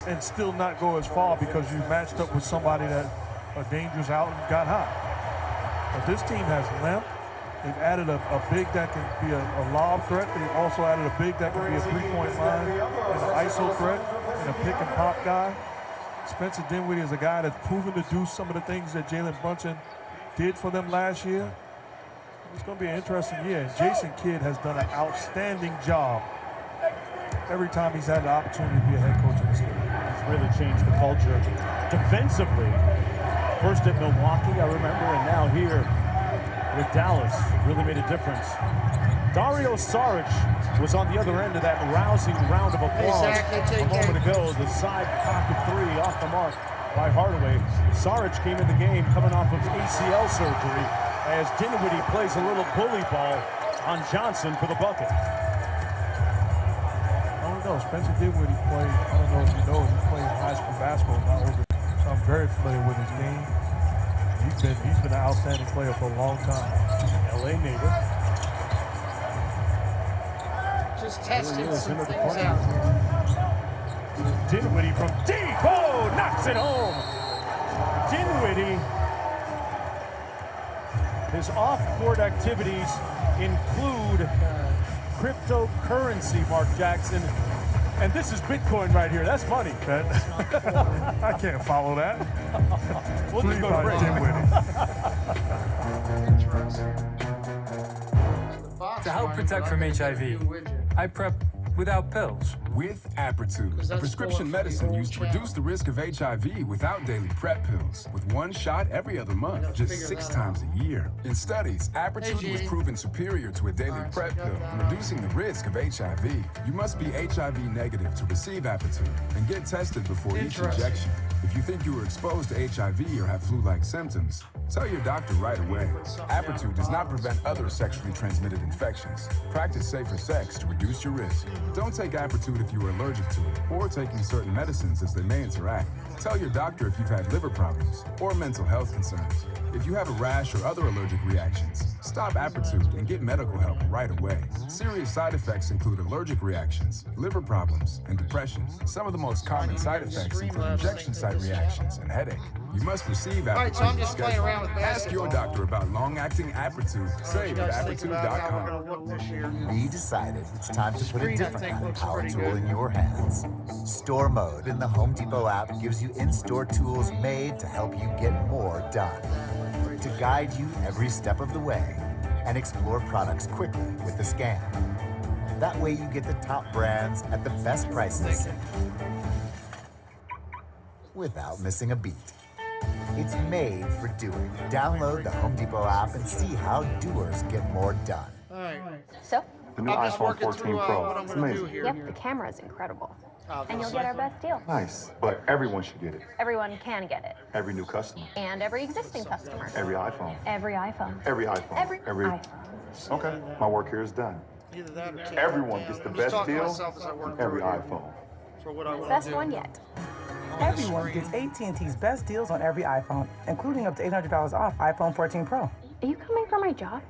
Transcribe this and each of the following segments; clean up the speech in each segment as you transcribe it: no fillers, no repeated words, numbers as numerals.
and still not go as far because you matched up with somebody that are dangerous out and got hot. But this team has length. They've added a big that can be a lob threat. They've also added a big that can be a three-point line and an ISO threat and a pick-and-pop guy. Spencer Dinwiddie is a guy that's proven to do some of the things that Jalen Brunson did for them last year. It's going to be an interesting year. And Jason Kidd has done an outstanding job every time he's had the opportunity to be a head coach in this league. He's really changed the culture defensively. First at Milwaukee, I remember, and now here with Dallas. Really made a difference. Dario Saric was on the other end of that rousing round of applause a moment ago. The side pocket three off the mark by Hardaway. Saric came in the game coming off of ACL surgery as Dinwiddie plays a little bully ball on Johnson for the bucket. I don't know. Spencer Dinwiddie played, I don't know if you know, he played high school basketball. So I'm very familiar with his game. He's been an outstanding player for a long time. LA native. Just testing some things out. Dinwiddie from deep. Oh, knocks it home. Dinwiddie. His off-court activities include cryptocurrency, Mark Jackson. And this is Bitcoin right here. That's money. I can't follow that. We'll just go to break. To help protect from HIV, I prep without pills. With Apretude, a prescription medicine used to reduce the risk of HIV without daily PrEP pills. With one shot every other month, just 6 times a year. In studies, Apretude was proven superior to a daily PrEP pill in reducing the risk of HIV. You must be HIV negative to receive Apretude and get tested before each injection. If you think you were exposed to HIV or have flu-like symptoms, tell your doctor right away. Apretude does not prevent other sexually transmitted infections. Practice safer sex to reduce your risk. Don't take Apretude if you are allergic to it or taking certain medicines as they may interact. Tell your doctor if you've had liver problems or mental health concerns. If you have a rash or other allergic reactions, stop Apretude and get medical help right away. Serious side effects include allergic reactions, liver problems, and depression. Some of the most common side effects include injection site reactions and headache. You must receive Apretude. All right, so I'm just playing around with basketball. Ask your doctor about long-acting Apretude. Save at Apretude.com. We decided it's time to put a different kind of power tool in your hands. Store Mode in the Home Depot app gives you in-store tools made to help you get more done. To guide you every step of the way and explore products quickly with the scan. That way you get the top brands at the best prices without missing a beat. It's made for doing. Download the Home Depot app and see how doers get more done. All right. So? The new I'm just iPhone working 14 through Pro. what I'm It's going to do amazing. here. Yep, the camera is incredible. And you'll get our best deal. Nice, but everyone should get it. Everyone can get it. Every new customer. And every existing customer. Every iPhone. Every iPhone. Every iPhone. Every iPhone. Okay, my work here is done. Either that or can't. Everyone gets the I'm just best talking to deal myself as I work on every through it iPhone. for what I want Best to do. one yet. Everyone gets AT&T's best deals on every iPhone, including up to $800 off iPhone 14 Pro. Are you coming for my job?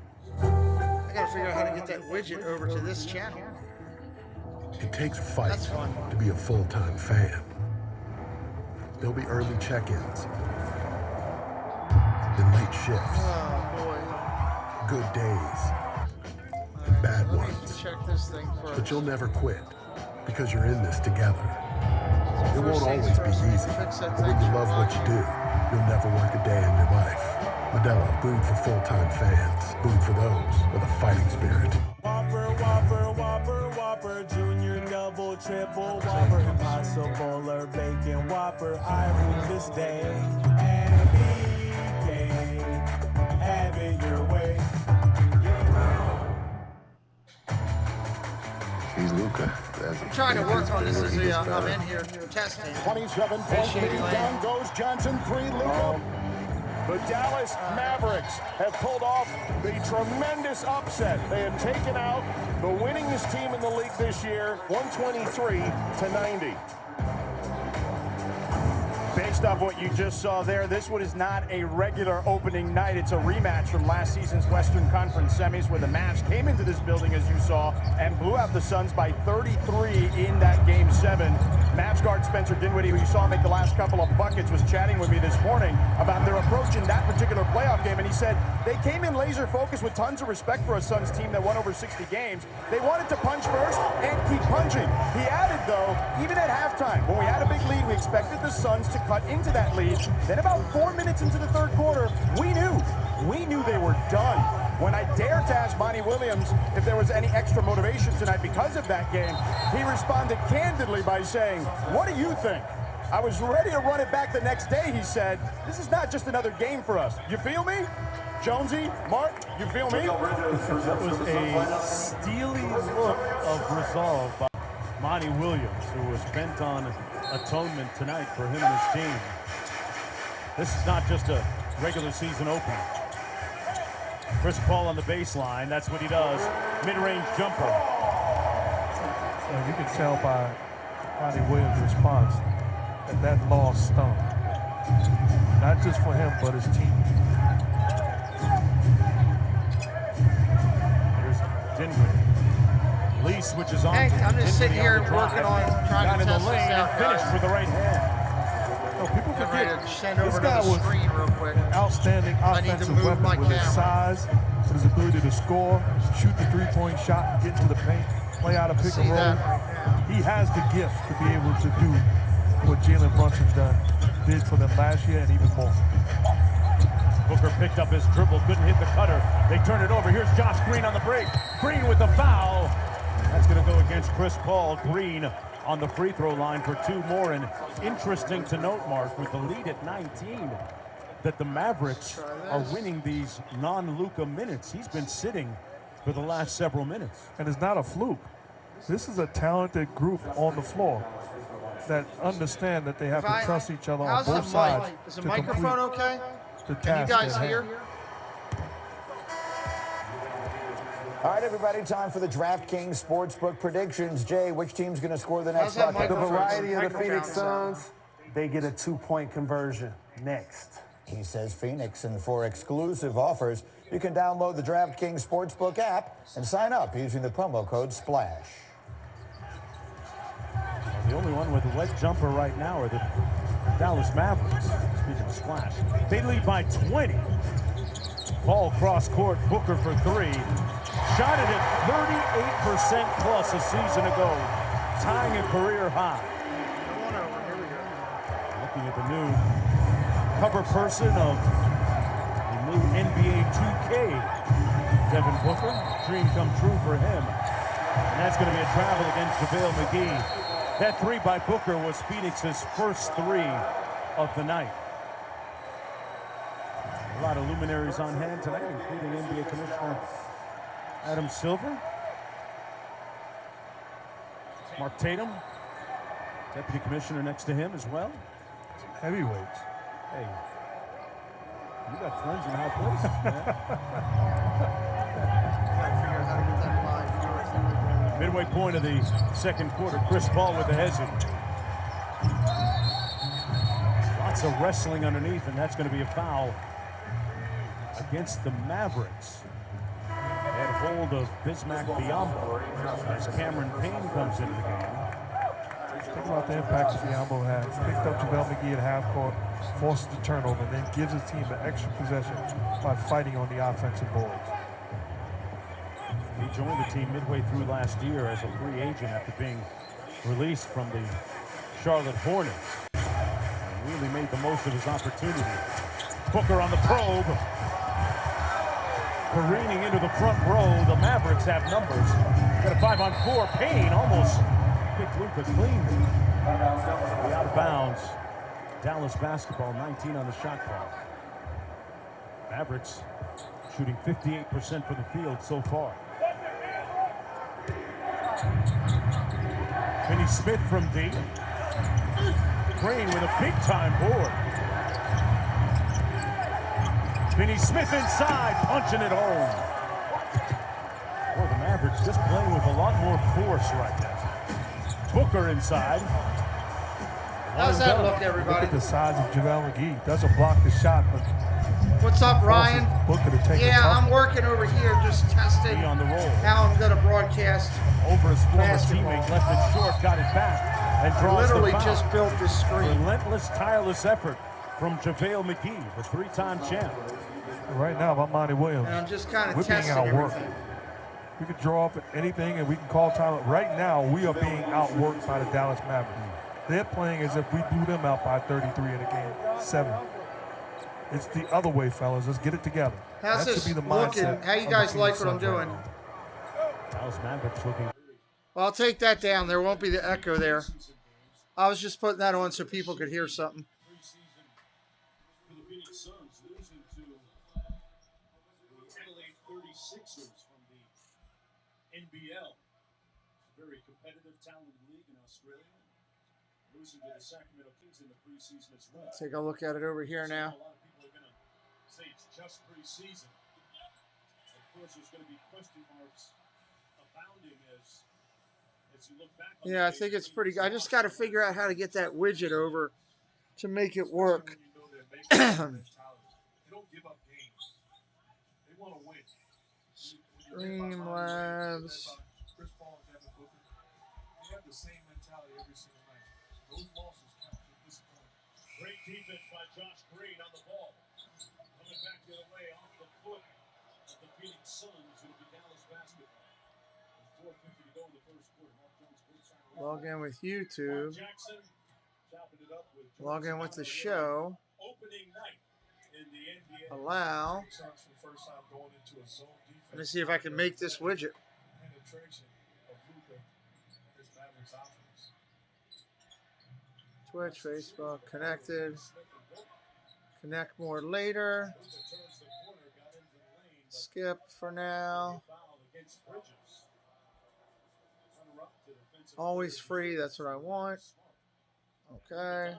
I gotta figure out how to get that widget over to this channel. It takes a fight That's fun. to be a full-time fan. There'll be early check-ins, then late shifts, Oh boy. good days, and bad Let me ones. check this thing first. But you'll never quit because you're in this together. It won't always be easy, but when you love what you do, you'll never work a day in your life. Modelo, brewed for full-time fans, brewed for those with a fighting spirit. Whopper, Whopper, Whopper, Whopper, Junior, Double, Triple, Whopper, Impossible or Bacon Whopper. I rule this day. And BK, have it your way. He's Luka. I'm trying to work on this as I'm in here testing. 27-point lead. Down goes Johnson. 3, Luka. The Dallas Mavericks have pulled off the tremendous upset. They have taken out the winningest team in the league this year, 123-90. Based off what you just saw there, this one is not a regular opening night. It's a rematch from last season's Western Conference semis where the Mavs came into this building, as you saw, and blew out the Suns by 33 in that Game 7. Mavs guard Spencer Dinwiddie, who you saw make the last couple of buckets, was chatting with me this morning about their approach in that particular playoff game, and he said they came in laser focused with tons of respect for a Suns team that won over 60 games. They wanted to punch first and keep punching. He added, though, even at halftime, when we had a big lead, we expected the Suns to cut into that lead. Then about 4 minutes into the third quarter, we knew they were done. When I dared to ask Monty Williams if there was any extra motivation tonight because of that game, he responded candidly by saying, "What do you think?" I was ready to run it back the next day, he said. This is not just another game for us. You feel me? Jonesy, Mark, you feel me? That was a steely look of resolve by Monty Williams, who was bent on atonement tonight for him and his team. This is not just a regular season opener. Chris Paul on the baseline, that's what he does. Mid-range jumper. And you can tell by Monty Williams' response that loss stung. Not just for him, but his team. Here's Dinwiddie. Lee switches on. Hank, I'm just sitting Dinwiddie here on the drive. working on trying Down to in the test this lane out, and finished guys. with the right hand. No, people Get ready forget to send this over guy to the was screen real quick. outstanding I need to offensive move weapon my with his camera. size, with his ability to score, shoot the three-point shot, and get into the paint, play out a pick See and roll. that right now. He has the gift to be able to do what Jalen Brunson did for them last year and even more. Booker picked up his dribble, couldn't hit the cutter. They turn it over. Here's Josh Green on the break. Green with the foul. That's going to go against Chris Paul. Green on the free throw line for 2 more. And interesting to note, Mark, with the lead at 19, that the Mavericks are winning these non-Luka minutes. He's been sitting for the last several minutes. And it's not a fluke. This is a talented group on the floor that understand that they have to trust each other on How's both the sides. mic? Is the to microphone complete okay? the Can you task guys at hand. hear? All right, everybody, time for the DraftKings Sportsbook predictions. Jay, which team's going to score the next How's that bucket? The microphone? variety of the Microphone Phoenix sound. Suns, they get a 2-point conversion next. He says Phoenix, and for exclusive offers, you can download the DraftKings Sportsbook app and sign up using the promo code SPLASH. The only one with a wet jumper right now are the Dallas Mavericks. Speaking of splash, they lead by 20. Ball cross court, Booker for 3. Shot it at 38% plus a season ago, tying a career high. Looking at the new cover person of the new NBA 2K, Devin Booker. Dream come true for him. And that's going to be a travel against JaVale McGee. That 3 by Booker was Phoenix's first 3 of the night. A lot of luminaries on hand tonight, including NBA Commissioner Adam Silver, Mark Tatum, Deputy Commissioner next to him as well. Heavyweights. Hey, you got friends in high places, man. Midway point of the second quarter, Chris Paul with the hezzy. Lots of wrestling underneath, and that's going to be a foul against the Mavericks. They had hold of Bismack Biyombo as Cameron Payne comes into the game. Think about the impact that Biyombo has. Picked up JaVale McGee at half court, forces the turnover, and then gives his team an extra possession by fighting on the offensive boards. He joined the team midway through last year as a free agent after being released from the Charlotte Hornets. And really made the most of his opportunity. Booker on the probe. Careening into the front row. The Mavericks have numbers. Got a 5-on-4. Payne almost picked Luka clean. Out of bounds. Dallas basketball, 19 on the shot clock. Mavericks shooting 58% for the field so far. Finney Smith from deep. Green with a big-time board. Finney Smith inside, punching it home. Boy, the Mavericks just playing with a lot more force right now. Booker inside. How's that look, everybody? Look at the size of JaVale McGee. Doesn't block the shot, but what's up, Ryan? Booker to take Yeah, I'm working over here just testing on the roll. how I'm going to broadcast over his former basketball. teammate, left it short, got it back. And draws literally the foul. just built this screen. Relentless, tireless effort from JaVale McGee, the three-time champ. Right now, I'm Monty Williams. And I'm just kind of We're being testing outworked. everything. We could draw up anything and we can call time. Right now, we are being outworked by the Dallas Mavericks. They're playing as if we blew them out by 33 in a game, 7. It's the other way, fellas. Let's get it together. How's that this should be the looking? mindset. How you of guys the like Phoenix what I'm Suns right doing? now. Dallas Mavericks looking. Well, I'll take that down. There won't be the echo there. I was just putting that on so people could hear something. For the Phoenix Suns, losing to the Adelaide 36ers from the NBL. Very competitive, talented league in Australia. Losing to the Sacramento Kings in the preseason as well. Take a look at it over here now. A lot of people are going to say it's just preseason. Of course, there's going to be question marks abounding as you look back. Yeah, I think it's pretty. I just got to figure out how to get that widget over to make it work. They don't give up games. They want to win. Streamlabs. Chris Paul and Devin Booker. They have the same mentality every single night. Those losses count for disappointment. Great defense by Josh Green on the ball. Coming back the other way off the foot of the Phoenix Suns. It'll be Dallas basketball. 4:50 to go in the first quarter. Mark Jones, good side. Log in with YouTube. Jackson chopping it up with Log in with the show. opening night in the NBA. Allow. Suns for the first time going into a zone defense. Let me see if I can make this widget. Penetration of Luka and his Mavericks offense. Twitch, Facebook, connected. Connect more later. Skip for now. Always free, that's what I want. Okay.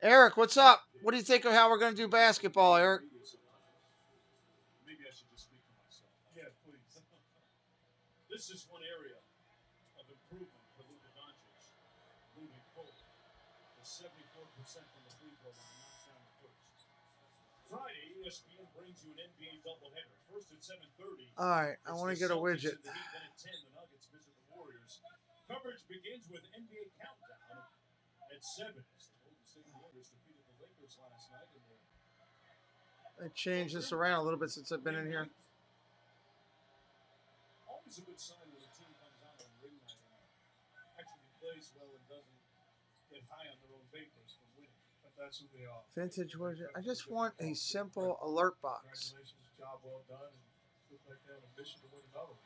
Eric, what's up? What do you think of how we're going to do basketball, Eric? Maybe I should just speak for myself. Yeah, please. This is one area of improvement for Luka Doncic moving forward. The 74% from the free throw line, knocks down the first. Friday, ESPN brings you an NBA doubleheader. First at 7:30. All right, I want to get a widget. The Heat, then at 10, the Nuggets visit the Warriors. Coverage begins with NBA Countdown at 7. The Golden State Warriors defeated the Lakers last night in their I changed this around a little bit since I've been in here. always a good sign when a team comes out on ring night and actually plays well and doesn't get high on their own vapors from winning. But that's who they are. Vintage widget. I just want a simple alert box. Congratulations, job well done. And look like they have a mission to win another one.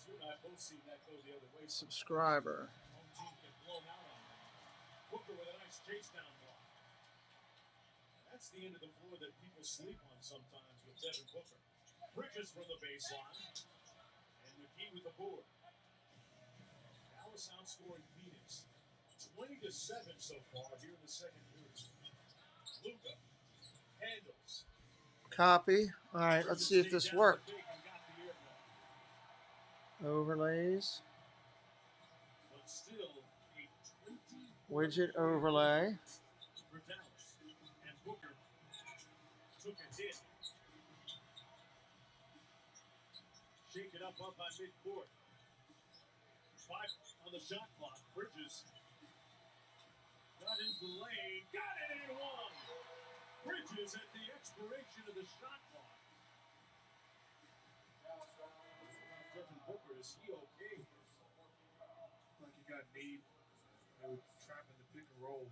You and I both seen that go the other way. Subscriber. Home team get blown out on them. Booker with a nice chase down block. That's the end of the floor that people sleep on sometimes with Devin Booker. Bridges from the baseline. And McGee with the board. Dallas outscoring Phoenix 20-7 so far here in the second period. Luka handles. Copy. All right, let's see if this worked. Overlays. But still a 20 Widget overlay. for Dallas. And Booker took a hit. Shake it up by midcourt. 5 on the shot clock. Bridges got into the lane. Got it and one. Bridges at the expiration of the shot clock. Devin Booker, is he okay? Like he got need. They were trapping the pick and roll.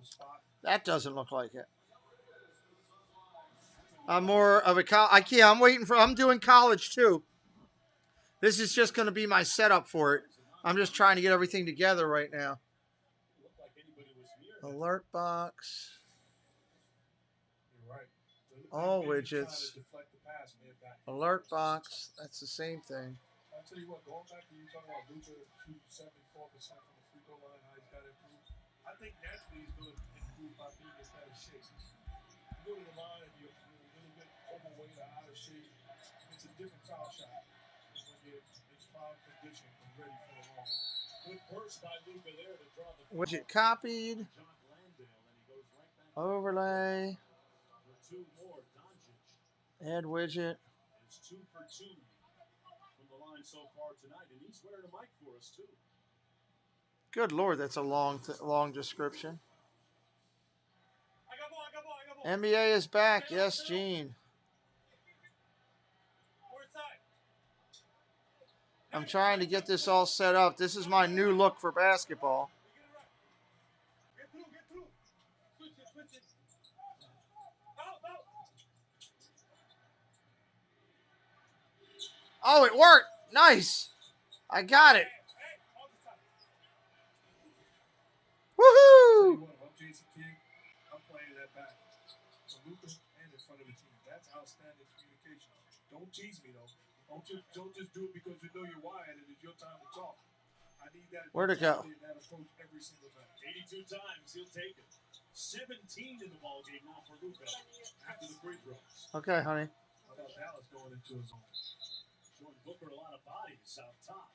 Spot. That doesn't look like it. I'm more of a I'm doing college too. This is just going to be my setup for it. I'm just trying to get everything together right now. Alert box. You're right. All widgets. Alert box. That's the same thing. I'll tell you what, going back to you talking about Luka shooting 74% from the free throw line, how he's got to improve. I think naturally he's going to improve by being in better shape. You go to the line and you're a little bit overweight or out of shape, it's a different foul shot than when you're in prime condition and ready for a long one. Good burst by Luka there to draw the Widget copied. John Landale, and he goes right back Overlay. for 2 more. Doncic Add widget. is 2 for 2 from the line Good Lord, that's a long description. NBA is back. Yes, Gene. I'm trying to get this all set up. This is my new look for basketball. Oh, it worked. Nice. I got it. Woohoo! I'm playing that back. So Luka and in front of the team. That's outstanding communication. Don't tease me though. Don't just do it because you know you're wired and it's your time to talk. I need that. Where'd it go? That approach every single time. 82 times he'll take it. 17 in the ball game now for Luka after the free throws. Okay, honey. How about Dallas going into his zone? Showing Booker a lot of bodies out top.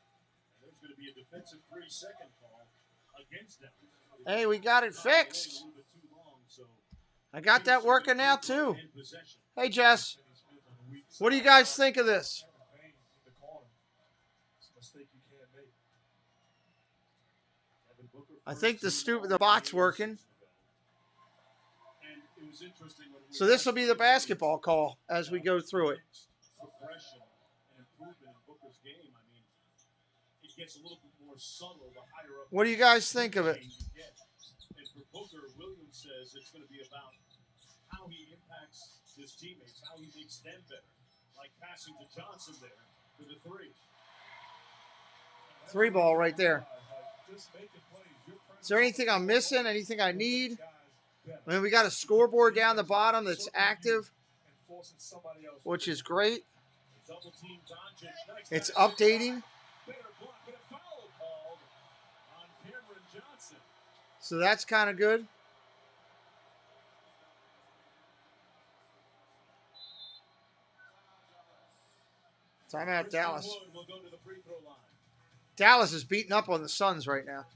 And there's going to be a defensive 3-second call against them. Hey, we got it fixed. I got that working now too. Hey, Jess. What do you guys think of this? I think the bot's working. So this will be the basketball call as we go through it. What do you guys think of it? And for Booker, Williams says it's going to be about how he impacts his teammates, how he makes them better, like passing to Johnson there for the three. Three ball right there. Is there anything I'm missing? Anything I need? I mean, we got a scoreboard down the bottom that's active, which is great. It's updating. So that's kind of good. Timeout, Dallas. Dallas is beating up on the Suns right now.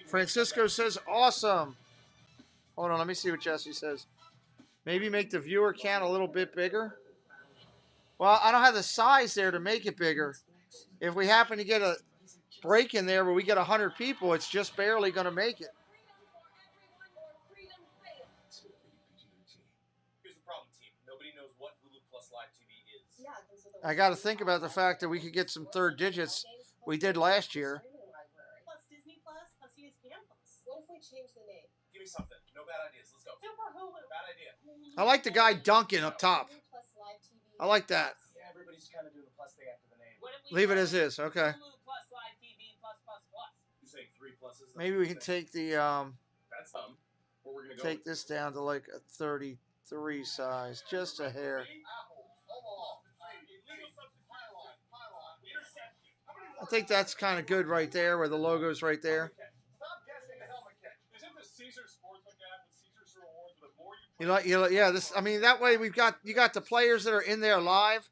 Francisco says, awesome. Hold on, let me see what Jesse says. Maybe make the viewer count a little bit bigger. Well, I don't have the size there to make it bigger. If we happen to get a break in there where we get 100 people, it's just barely going to make it. Here's the problem, team. Nobody knows what Hulu Plus Live TV is. I got to think about the fact that we could get some third digits. We did last year. Plus Disney Plus, plus ESPN Plus. What if we change the name? Give me something. No bad ideas. Let's go. Super Hulu. Bad idea. I like the guy Duncan up top. I like that. Yeah, everybody's kind of doing the plus thing after the name. Leave it as is. Okay. Hulu Plus Live TV plus plus plus. You're saying 3 pluses? Maybe we can take the That's some. Where we're gonna go. take this down to like a 33 size, just a hair. I think that's kind of good right there, where the logo's right there. Yeah. This. I mean, that way you got the players that are in there live.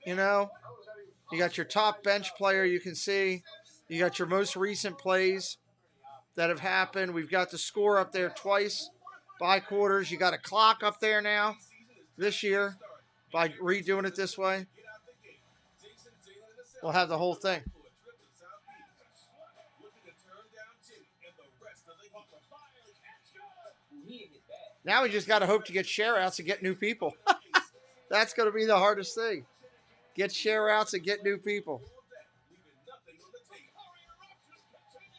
You know, you got your top bench player. You can see. You got your most recent plays that have happened. We've got the score up there twice by quarters. You got a clock up there now this year by redoing it this way. We'll have the whole thing. Now we just got to hope to get share outs and get new people. That's going to be the hardest thing. Get share outs and get new people.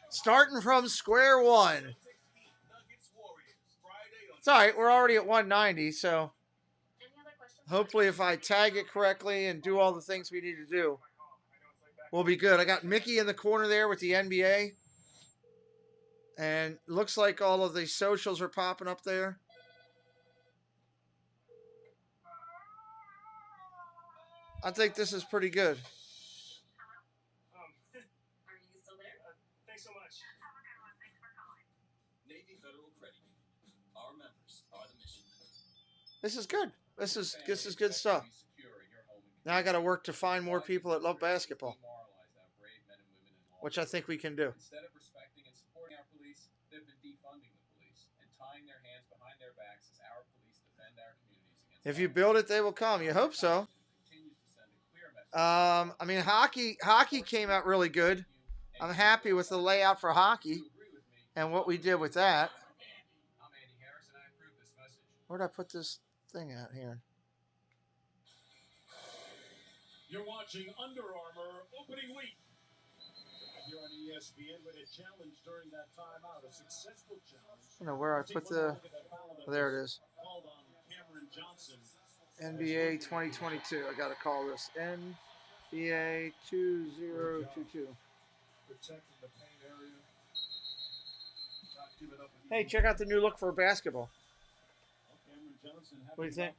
Starting from square one. It's all right. We're already at 190, so hopefully if I tag it correctly and do all the things we need to do, we'll be good. I got Mickey in the corner there with the NBA. And looks like all of the socials are popping up there. I think this is pretty good. Are you still there? Thanks so much. Navy Federal Credit Union. Our members are the mission. This is good. This is good stuff. Now I got to work to find more people that love basketball, which I think we can do. Instead of respecting and supporting our police, they've been defunding the police and tying their hands behind their backs as our police defend our communities against. If you build it, they will come. You hope so. I mean, hockey came out really good. I'm happy with the layout for hockey and what we did with that. Where'd I put this thing at here? You're watching Under Armour opening week. Here on ESPN with a challenge during that timeout, a successful challenge. I don't know where I put the. Oh, there it is. NBA 2022. I gotta call this NBA 2022. Hey, check out the new look for basketball. What do you think?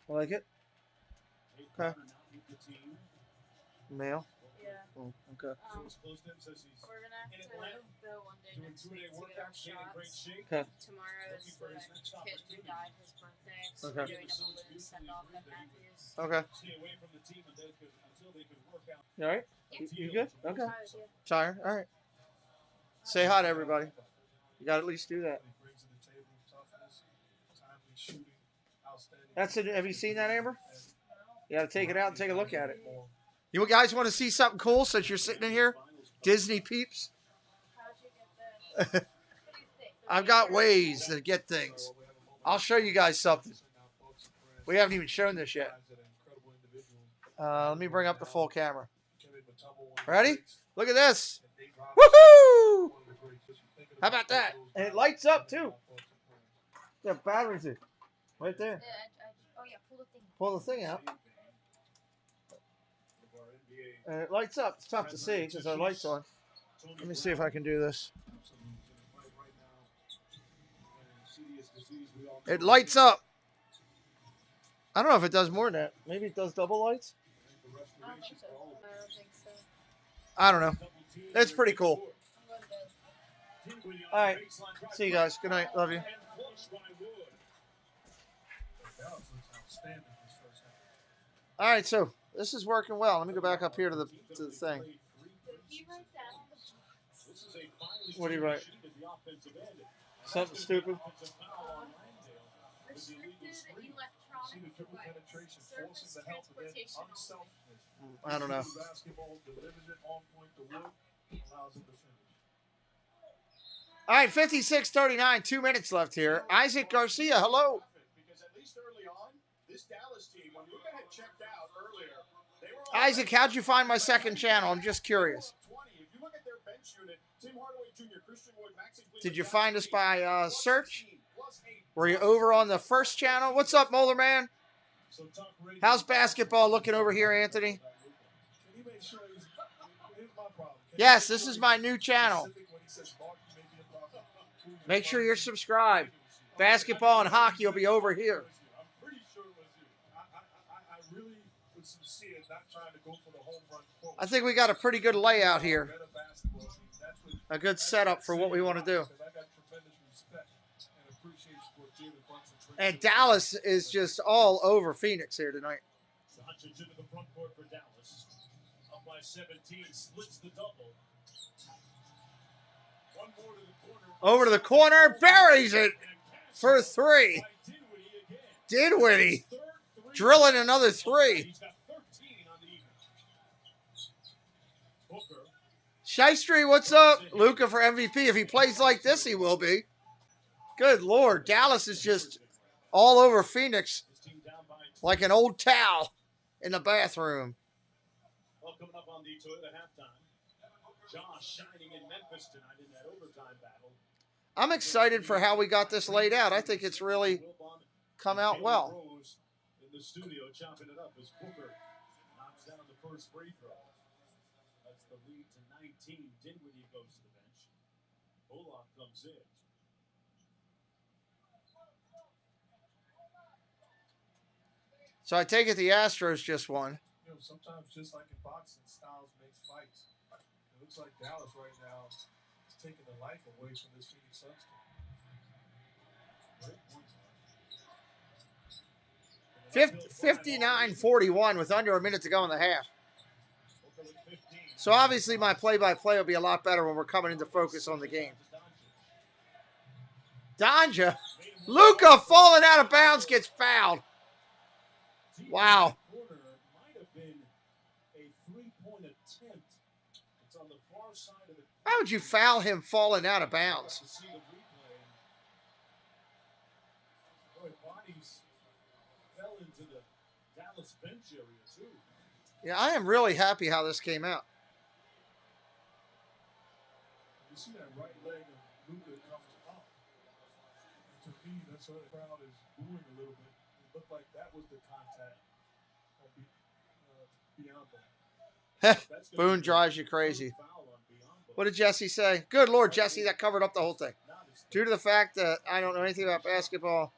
Like it? Okay. Male? Yeah. Oh, okay. We're gonna have to go one day next week to get our shots. Okay. Tomorrow is the kid who died, his birthday, so Okay. we're doing a balloon send off at Matthews. Okay. You all right? You good? Okay. Tired? All right. Say hi to everybody. You got to at least do that. That's it. Have you seen that, Amber? You got to take it out and take a look at it. You guys want to see something cool since you're sitting in here? Disney peeps? I've got ways to get things. I'll show you guys something. We haven't even shown this yet. Let me bring up the full camera. Ready? Look at this. Woohoo! How about that? And it lights up too. Yeah, batteries it. Right there. Oh yeah, pull the thing. Pull the thing out. And it lights up. It's tough to see because the light's on. Let me see if I can do this. It lights up. I don't know if it does more than that. Maybe it does double lights. I don't think so. I don't think so. I don't know. It's pretty cool. All right. See you guys. Good night. Love you. All right. So this is working well. Let me go back up here to the thing. What do you write? Something stupid? I don't know. All right, 56-39, 2 minutes left here. Isaac Garcia, hello. Isaac, how'd you find my second channel? I'm just curious. Did you find us by search? Were you over on the first channel? What's up, Molar Man? How's basketball looking over here, Anthony? Yes, this is my new channel. Make sure you're subscribed. Basketball and hockey will be over here. I think we got a pretty good layout here. A good setup for what we want to do. And Dallas is just all over Phoenix here tonight. Over to the corner, buries it for three. Dinwiddie drilling another three. Shystry, what's up? Luka for MVP. If he plays like this, he will be. Good Lord. Dallas is just all over Phoenix like an old towel in the bathroom. Well, coming up on the Toyota halftime, Josh shining in Memphis tonight in that overtime battle. I'm excited for how we got this laid out. I think it's really come out well. In the studio, chopping it up as Booker knocks down the first free throw. That's the lead to 19. Dinwiddie goes to the bench. Bullock comes in. So I take it the Astros just won. You know, sometimes just like in boxing, styles makes fights. It looks like Dallas right now is taking the life away from this Phoenix Suns team. 59-41 with under a minute to go in the half. So obviously my play-by-play will be a lot better when we're coming into focus on the game. Donja, Luka falling out of bounds gets fouled. Wow. on the far side of the How would you foul him falling out of bounds? to see the replay. Boy, bodies fell into the Dallas bench area too. Yeah, I am really happy how this came out. You see that right leg of Luka comes up. And to me, that's why the crowd is booing a little bit. It looked like that was the contact beyond that. Boone drives you crazy. What did Jesse say? Good Lord, Jesse, that covered up the whole thing. Due to the fact that I don't know anything about basketball.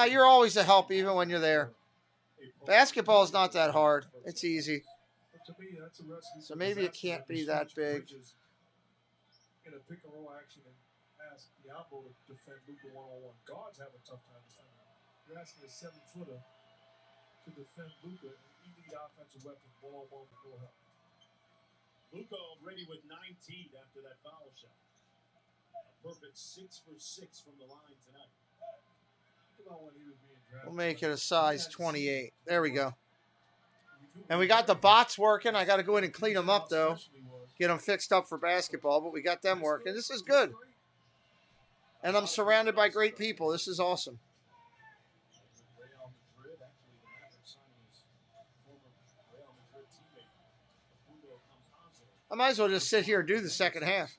You're always a help even when you're there. Basketball is not that hard. It's easy. So maybe it can't be that big. In a pick and roll action and ask Diablo to defend Luka one-on-one. Guards have a tough time defending him. You're asking a 7-footer to defend Luka, and you need offensive weapons, ball, no help. Luka already with 19 after that foul shot. A perfect 6 for 6 from the line tonight. We'll make it a size 28. There we go. And we got the bots working. I got to go in and clean them up, though. Get them fixed up for basketball, but we got them working. This is good. And I'm surrounded by great people. This is awesome. I might as well just sit here and do the second half.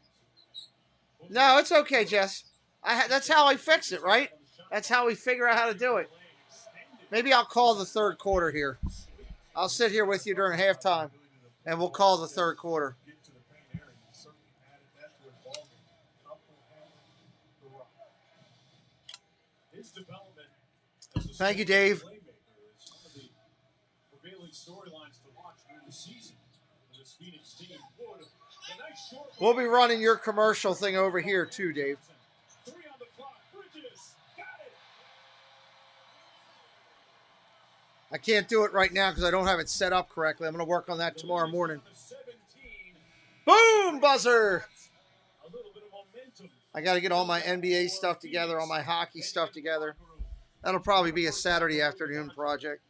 No, it's okay, Jess. That's how I fix it, right? That's how we figure out how to do it. Maybe I'll call the third quarter here. I'll sit here with you during halftime, and we'll call the third quarter. Thank you, Dave. We'll be running your commercial thing over here too, Dave. I can't do it right now because I don't have it set up correctly. I'm going to work on that tomorrow morning. Boom! Buzzer! I got to get all my NBA stuff together, all my hockey stuff together. That'll probably be a Saturday afternoon project.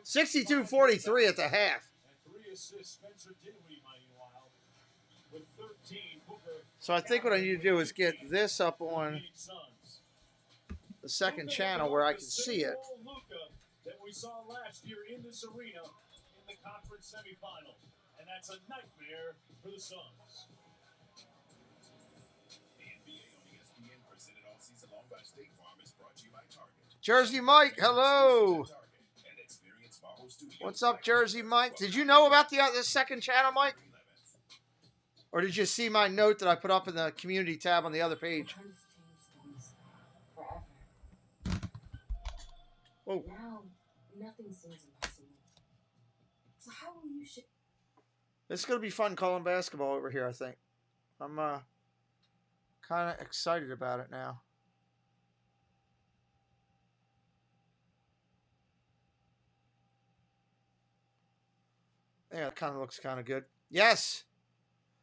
62-43 at the half. So I think what I need to do is get this up on the second channel where I can see it. That we saw last year in this arena in the conference semifinals, and that's a nightmare for the Suns. The NBA on ESPN presented all season long by State Farm is brought to you by Target. Jersey Mike, hello. What's up, Jersey Mike? Did you know about the second channel, Mike? Or did you see my note that I put up in the community tab on the other page? Oh. Now, nothing seems impossible. So how will you This is going to be fun calling basketball over here, I think. I'm kind of excited about it now. Yeah, it kind of looks kind of good. Yes.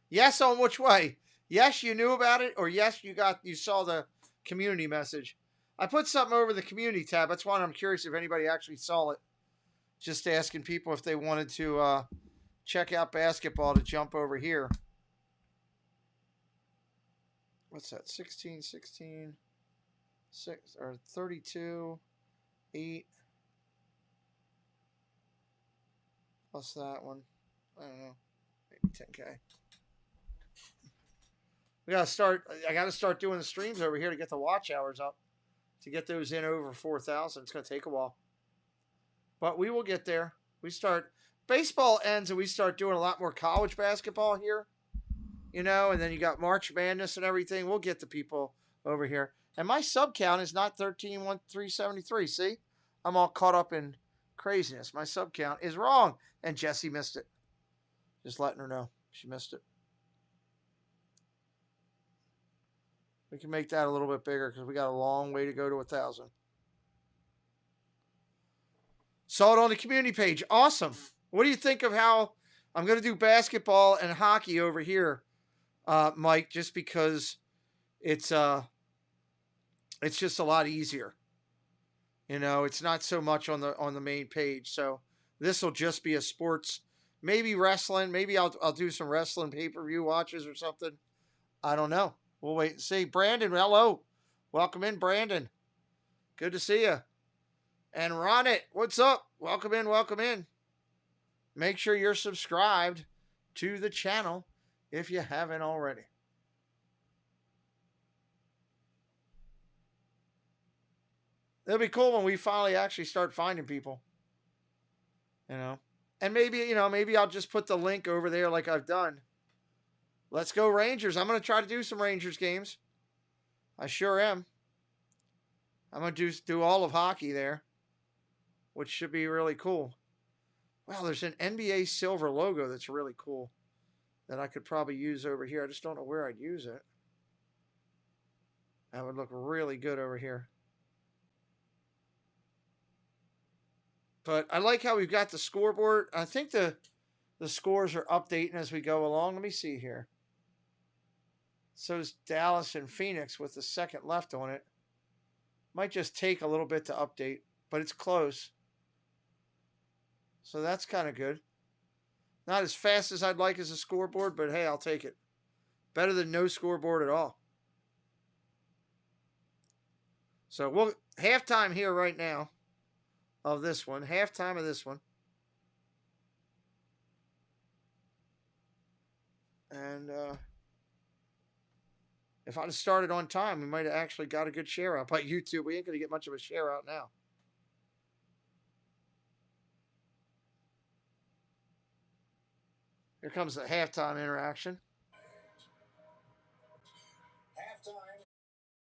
Yes, on which way? Yes, you knew about it, or yes, you saw the community message. I put something over the community tab. That's why I'm curious if anybody actually saw it. Just asking people if they wanted to check out basketball to jump over here. What's that? 16, 6, or 32, 8. Plus that one. I don't know. Maybe 10K. I gotta start doing the streams over here to get the watch hours up. To get those in over 4,000, it's going to take a while. But we will get there. Baseball ends and we start doing a lot more college basketball here. You know, and then you got March Madness and everything. We'll get the people over here. And my sub count is not 13,373. See? I'm all caught up in craziness. My sub count is wrong. And Jessie missed it. Just letting her know. She missed it. We can make that a little bit bigger because we got a long way to go to 1,000. Saw it on the community page. Awesome. What do you think of how I'm going to do basketball and hockey over here, Mike? Just because it's just a lot easier. You know, it's not so much on the main page. So this will just be a sports, maybe wrestling. Maybe I'll do some wrestling pay-per-view watches or something. I don't know. We'll wait and see. Brandon, hello. Welcome in, Brandon. Good to see you. And Ronit, what's up? Welcome in, welcome in. Make sure you're subscribed to the channel if you haven't already. It'll be cool when we finally actually start finding people. You know. And maybe, you know, maybe I'll just put the link over there like I've done. Let's go Rangers. I'm going to try to do some Rangers games. I sure am. I'm going to do all of hockey there, which should be really cool. Wow, there's an NBA silver logo that's really cool that I could probably use over here. I just don't know where I'd use it. That would look really good over here. But I like how we've got the scoreboard. I think the scores are updating as we go along. Let me see here. So is Dallas and Phoenix with the second left on it. Might just take a little bit to update, but it's close. So that's kind of good. Not as fast as I'd like as a scoreboard, but hey, I'll take it. Better than no scoreboard at all. So we'll halftime here right now of this one. Halftime of this one. And if I'd have started on time, we might have actually got a good share out by YouTube. We ain't going to get much of a share out now. Here comes the halftime interaction.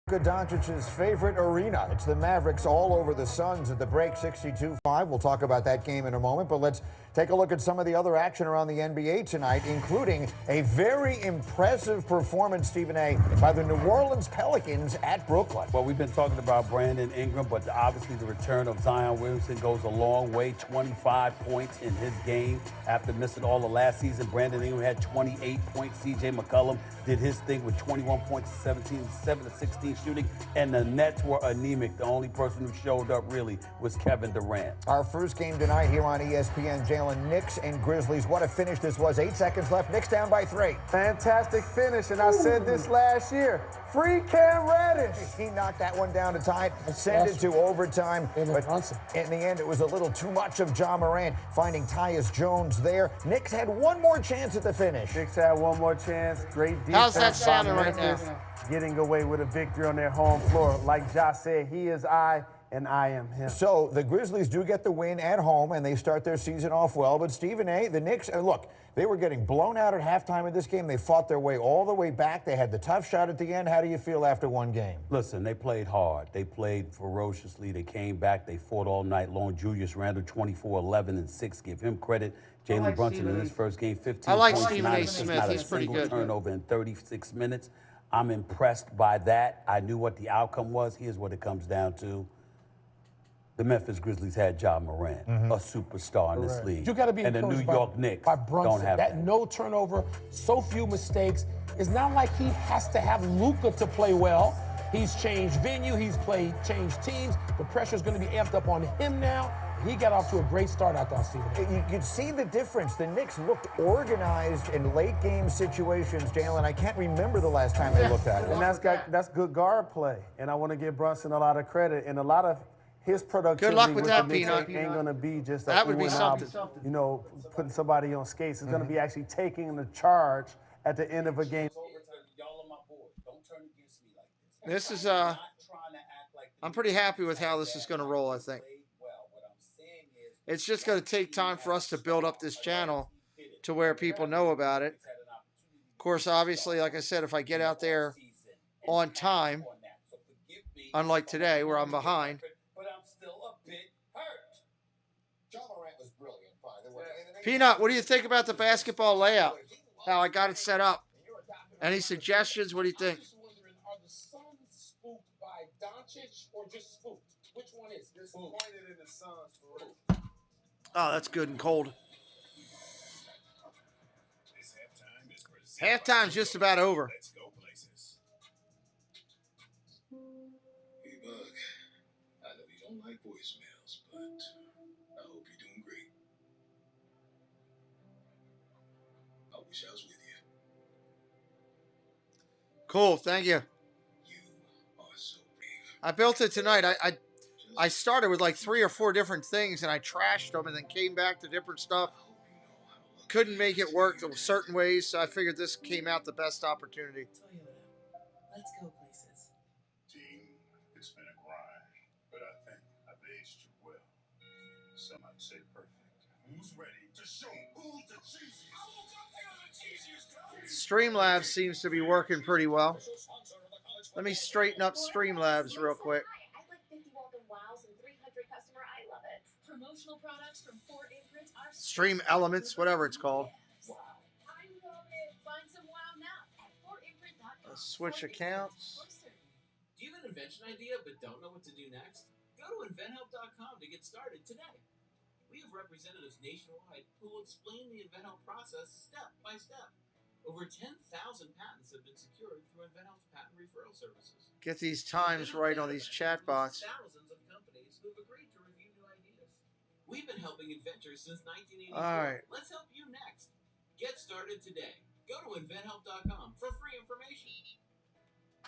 Luka Doncic's favorite arena. It's the Mavericks all over the Suns at the break, 62-5. We'll talk about that game in a moment, but let's take a look at some of the other action around the NBA tonight, including a very impressive performance, Stephen A., by the New Orleans Pelicans at Brooklyn. Well, we've been talking about Brandon Ingram, but obviously the return of Zion Williamson goes a long way. 25 points in his game after missing all of last season. Brandon Ingram had 28 points. C.J. McCollum did his thing with 21 points, 7 to 16 shooting, and the Nets were anemic. The only person who showed up really was Kevin Durant. Our first game tonight here on ESPN, Jalen, Knicks and Grizzlies. What a finish this was. 8 seconds left. Knicks down by 3. Fantastic finish, and I said this last year. Free Cam Reddish. He knocked that one down to tie it, send it to overtime. But in the end, it was a little too much of Ja Morant finding Tyus Jones there. Knicks had one more chance at the finish. Knicks had one more chance. Great defense. How's that sounding right now? Getting away with a victory on their home floor. Like Ja said, he is I, and I am him. So the Grizzlies do get the win at home, and they start their season off well. But Stephen A., the Knicks, look, they were getting blown out at halftime of this game. They fought their way all the way back. They had the tough shot at the end. How do you feel after one game? Listen, they played hard. They played ferociously. They came back. They fought all night long. Julius Randle, 24, 11, and 6. Give him credit. Jalen Brunson in his first game, 15 I like points. Stephen A. Smith. He's pretty good. Turnover in 36 minutes. I'm impressed by that. I knew what the outcome was. Here's what it comes down to. The Memphis Grizzlies had Ja Morant, a superstar in this league. You got to be and the encouraged New York Knicks by Brunson. don't have that. No turnover, so few mistakes. It's not like he has to have Luka to play well. He's changed venue. He's changed teams. The pressure's going to be amped up on him now. He got off to a great start, I thought, Stephen. You could see the difference. The Knicks looked organized in late-game situations, Jalen. I can't remember the last time they looked at it. And that's good guard play. And I want to give Brunson a lot of credit. And a lot of his productivity Good luck with that, the Knicks Peanut. ain't going to be just that would be something. You know, putting somebody on skates. It's going to be actually taking the charge at the end of a game. This is, I'm pretty happy with how this is going to roll, I think. It's just going to take time for us to build up this channel to where people know about it. Of course, obviously, like I said, if I get out there on time, unlike today where I'm behind. Peanut, what do you think about the basketball layout? How I got it set up? Any suggestions? What do you think? Are the Suns spooked by Doncic or just spooked? Which one is disappointed in the Suns for real? Oh, that's good and cold. Halftime's just about over. Let's go places. Hey, Bug. I know you don't like voice Wish I was with you. Cool, thank you. I built it tonight. I started with like 3 or 4 different things, and I trashed them and then came back to different stuff. Couldn't make it work certain ways, so I figured this came out the best opportunity. Toyota. Let's go places. Team, it's been a grind, but I think I've aged you well. Some might say perfect. Who's ready to show who's the cheesiest? Streamlabs seems to be working pretty well. Let me straighten up Streamlabs real quick. I like 50 welcome wows and 300 customer. I love it. Promotional products from 4 Imprint are Stream Elements, whatever it's called. I love it. Find some wow now at 4imprint.com. Switch accounts. Do you have an invention idea but don't know what to do next? Go to inventhelp.com to get started today. We have representatives nationwide who will explain the InventHelp process step by step. Over 10,000 patents have been secured through InventHelp's patent referral services. Get these times right on these chatbots. Thousands of companies who have agreed to review new ideas. We've been helping inventors since 1984. All right. Let's help you next. Get started today. Go to inventhelp.com for free information.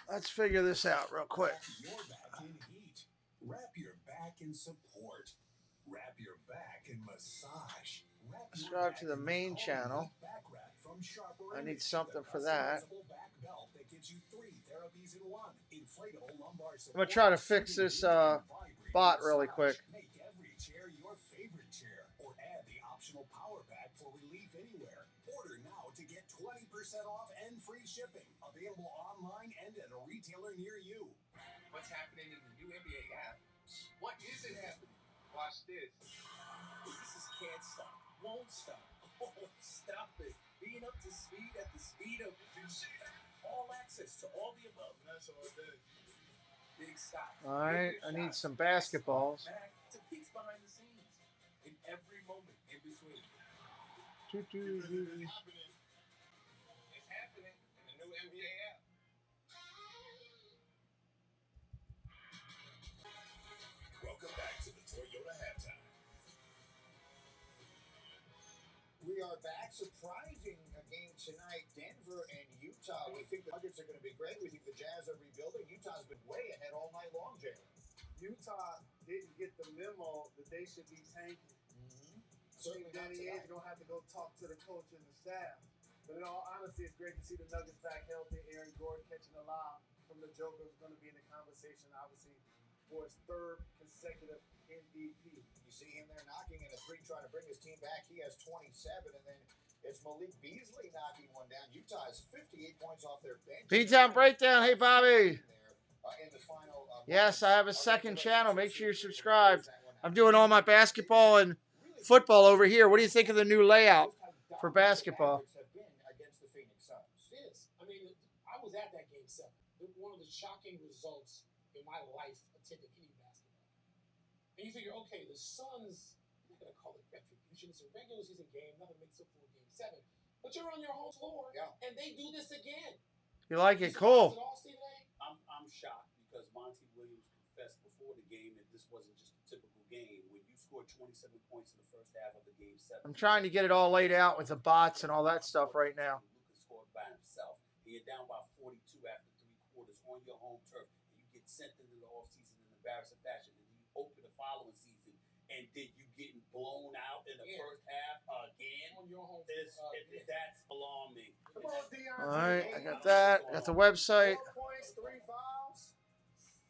Let's figure this out real quick. Your back in heat. Wrap your back in support. Wrap your back in massage. Subscribe to the main channel. I need something for that. I'm going to try to fix this bot really quick. Make every chair your favorite chair or add the optional power pack for relief anywhere. Order now to get 20% off and free shipping. Available online and at a retailer near you. What's happening in the new NBA app? What isn't happening? Watch this. This is can't stop, won't stop. Oh, stop it. Being up to speed at the speed of all access to all the above. That's all day. Big stop. All right, I need some basketballs. To peeks behind the scenes in every moment in between. It's happening in the new NBA app. Welcome back to the Toyota halftime. We are back. Surprising game tonight, Denver and Utah. We think the Nuggets are going to be great. We think the Jazz are rebuilding. Utah's been way ahead all night long, Jalen. Utah didn't get the memo that they should be tanking. Certainly not Danny Ainge tonight. gonna have to go talk to the coach and the staff. But in all honesty, it's great to see the Nuggets back healthy. Aaron Gordon catching a lob from the Joker is going to be in the conversation, obviously, for his 3rd consecutive MVP. You see him there knocking in a 3, trying to bring his team back. He has 27, and then it's Malik Beasley knocking one down. Utah is 58 points off their bench. Beatdown Breakdown. Hey, Bobby. In the final, Yes, I have a second channel. Make sure you're subscribed. I'm doing all my basketball and football over here. What do you think of the new layout for basketball? Against the Phoenix Suns. It is. I mean, I was at that game 7. One of the shocking results in my life attending any basketball. And you figure, okay, the Suns, I'm not going to call it retribution. It's a regular season game. Nothing makes up for game 7. But you're on your home floor, and they do this again. You like it? Cool. I'm shocked because Monty Williams confessed before the game that this wasn't just a typical game. When you scored 27 points in the first half of the game 7. I'm trying to get it all laid out with the bots and all that stuff right now. Lucas scored by himself. And you're down by 42 after 3 quarters on your home turf. And you get sent into the offseason in embarrassing fashion. And then you open the following season. And then you getting blown out in the first half again. On your home that's alarming. Come on, Dion. All right, I got that. I got the website. 4 points, 3 fouls.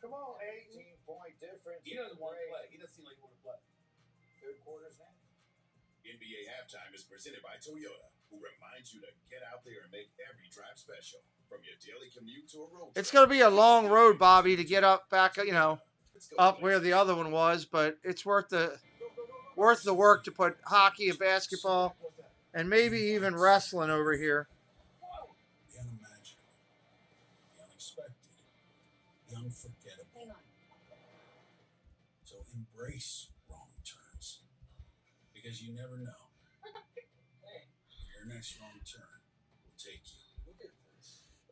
Come on, 18-point difference. He doesn't want to play. He doesn't seem like he want to play. 3rd quarter's now. NBA halftime is presented by Toyota, who reminds you to get out there and make every drive special. From your daily commute to a road trip. It's going to be a long road, Bobby, to get up back, up where the other one was, but it's worth the work to put hockey and basketball and maybe even wrestling over here. The unimaginable, the unexpected, the unforgettable. So embrace wrong turns, because you never know where your next wrong turn will take you.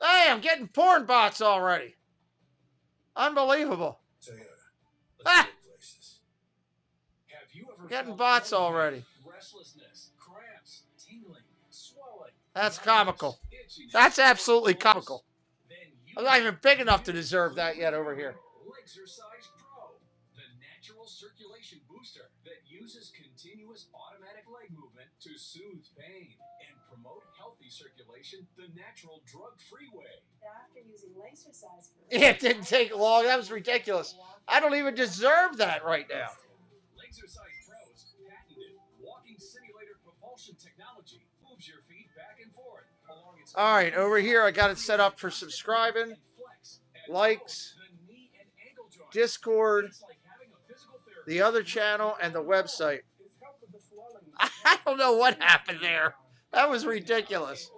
Hey, I'm getting porn bots already. Unbelievable. Toyota. Ah! Have you ever Getting felt bots bloated, already. restlessness, cramps, tingling, That's comical. That's absolutely comical. I'm not even big enough to deserve that yet over here. Exercise Pro, the natural circulation booster that uses continuous automatic leg movement to soothe pain and promote healthy circulation the natural drug-free way. After using Lasercise Pro, It didn't take long. That was ridiculous. I don't even deserve that right now. Exercise Pro's patented walking simulator propulsion technology moves your feet back and forth along its. All right, over here I got it set up for subscribing, likes, Discord, the other channel, and the website. I don't know what happened there. That was ridiculous.